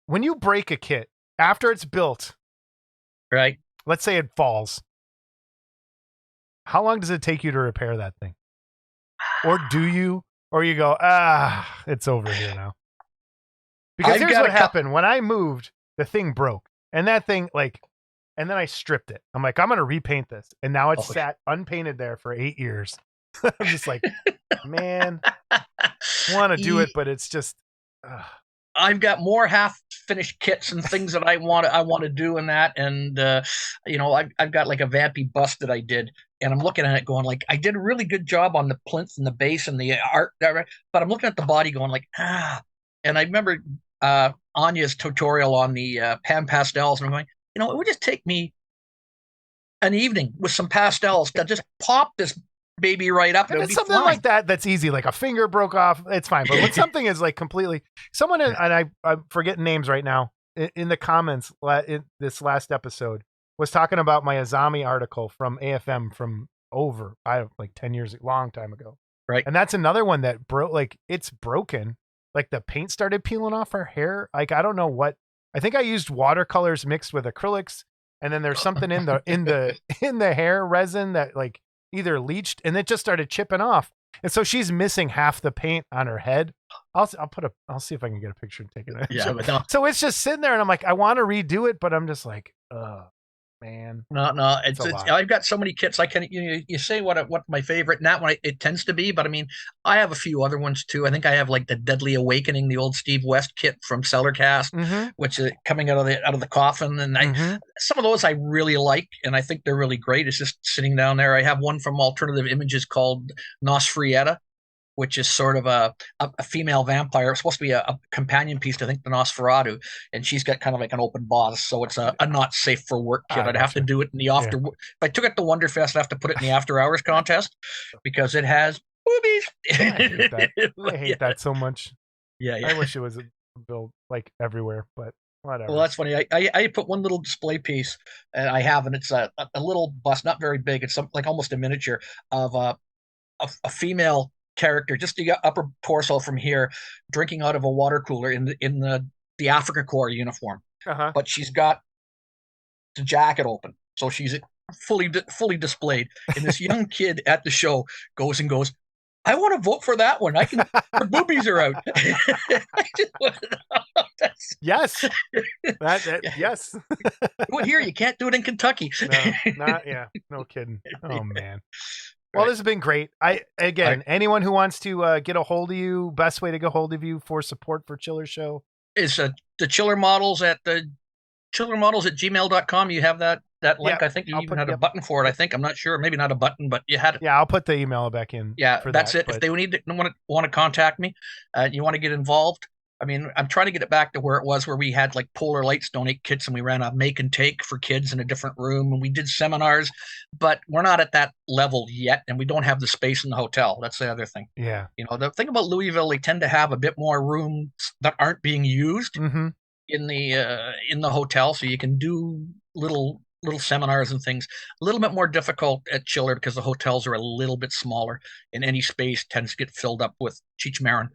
when you break a kit after it's built, right? Let's say it falls. How long does it take you to repair that thing? Or do you? Or you go, it's over here now. Because here's what happened. When I moved, the thing broke. And that thing, and then I stripped it. I'm like, I'm going to repaint this. And now it's sat unpainted there for 8 years. I'm just like, man, I want to do it, but it's just... I've got more half-finished kits and things that I want to do in that, and I've got like a vampy bust that I did, and I'm looking at it going like, I did a really good job on the plinth and the base and the art, but I'm looking at the body going like, and I remember Anya's tutorial on the pan pastels, and I'm going, it would just take me an evening with some pastels to just pop this baby right up. And it's something like that that's easy, like a finger broke off, it's fine. But when something is like completely, someone and I'm forgetting names right now in the comments in this last episode was talking about my Azami article from AFM from over 10 years, long time ago, right? And that's another one that broke, it's broken, like the paint started peeling off her hair. I don't know what, I think I used watercolors mixed with acrylics, and then there's something in the hair resin that like either leached and it just started chipping off. And so she's missing half the paint on her head. I'll see if I can get a picture and take it. Yeah, but no. So it's just sitting there and I'm like, I want to redo it, but I'm just like, man. No, it's I've got so many kits. I can you say what my favorite, not what it tends to be, but I mean, I have a few other ones too. I think I have like the Deadly Awakening, the old Steve West kit from Cellarcast, which is coming out of the coffin, and some of those I really like, and I think they're really great. It's just sitting down there. I have one from Alternative Images called Nosfrieta, which is sort of a female vampire. It's supposed to be a companion piece to, I think, the Nosferatu, and she's got kind of like an open bodice, so it's a not safe for work kit. I'd have to do it in the after. Yeah. If I took it to Wonderfest, I'd have to put it in the after hours contest because it has boobies. I hate that. I hate that so much. Yeah. I wish it was built like everywhere, but whatever. Well, that's funny. I put one little display piece, and I have, and it's a little bust, not very big. It's like almost a miniature of a female character, just the upper torso from here, drinking out of a water cooler in the Africa Corps uniform. But she's got the jacket open, so she's fully displayed. And this young kid at the show goes, I want to vote for that one. I can. Her boobies are out. I just want to know. Yes. Yes. Do it here. You can't do it in Kentucky. No kidding. Oh man. Well, this has been great. Anyone who wants to get a hold of you, best way to get a hold of you for support for Chiller Show is the Chiller Models at gmail.com. You have that link. I think you even had a button for it. I think, I'm not sure. Maybe not a button, but you had it. Yeah, I'll put the email back in. Yeah, that's that, it. If they want to contact me, you want to get involved. I mean, I'm trying to get it back to where it was, where we had like Polar Lights donate kits and we ran a make and take for kids in a different room and we did seminars, but we're not at that level yet, and we don't have the space in the hotel. That's the other thing. Yeah. The thing about Louisville, they tend to have a bit more rooms that aren't being used in the hotel, so you can do little seminars and things. A little bit more difficult at Chiller because the hotels are a little bit smaller, and any space tends to get filled up with Cheech Marin.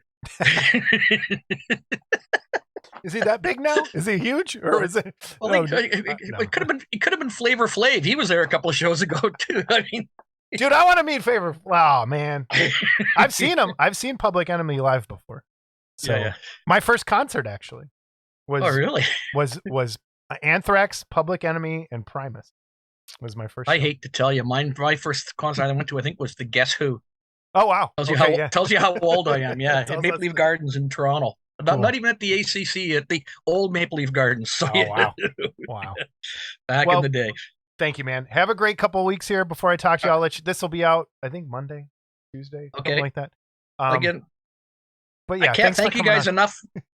Is he that big now? Is he huge, or is it? Well, it could have been Flavor Flav. He was there a couple of shows ago too. I mean, dude, I want to meet Flavor. Oh man, I've seen him. I've seen Public Enemy live before. So my first concert actually was. Oh really? Was Anthrax, Public Enemy, and Primus. Was my first. I hate to tell you, my first concert I went to, I think, was the Guess Who. Oh wow! Tells you how old I am. Yeah, at Maple Leaf Gardens in Toronto. Not even at the ACC, at the old Maple Leaf Gardens. So, wow! Wow! Back in the day. Thank you, man. Have a great couple of weeks here. Before I talk to you, I'll let you. This will be out, I think, Monday, Tuesday, something like that. Again, but yeah, I can't thank you guys enough.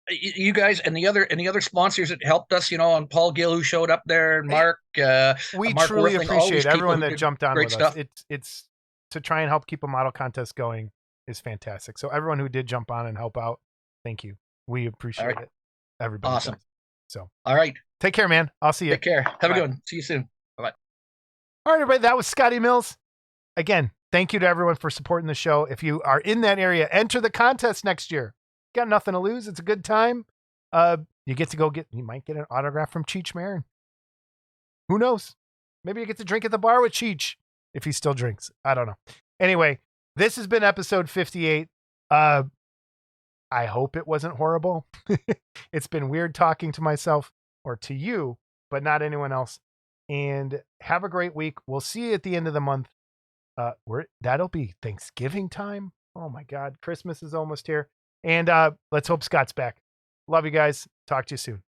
You guys and the other sponsors that helped us, and Paul Gill, who showed up there, and Mark. We Mark truly Worthing, appreciate everyone that jumped on with stuff. us. It's to try and help keep a model contest going is fantastic. So everyone who did jump on and help out, thank you. We appreciate it. Everybody. Awesome. Does. So, all right. Take care, man. I'll see you. Take care. Have a good one. See you soon. Bye-bye. All right, everybody. That was Scotty Mills. Again, thank you to everyone for supporting the show. If you are in that area, enter the contest next year. Got nothing to lose. It's a good time. You get to you might get an autograph from Cheech Marin. Who knows? Maybe you get to drink at the bar with Cheech. If he still drinks. I don't know. Anyway, this has been episode 58. I hope it wasn't horrible. It's been weird talking to myself or to you, but not anyone else. And have a great week. We'll see you at the end of the month. That'll be Thanksgiving time. Oh my God. Christmas is almost here. And let's hope Scott's back. Love you guys. Talk to you soon.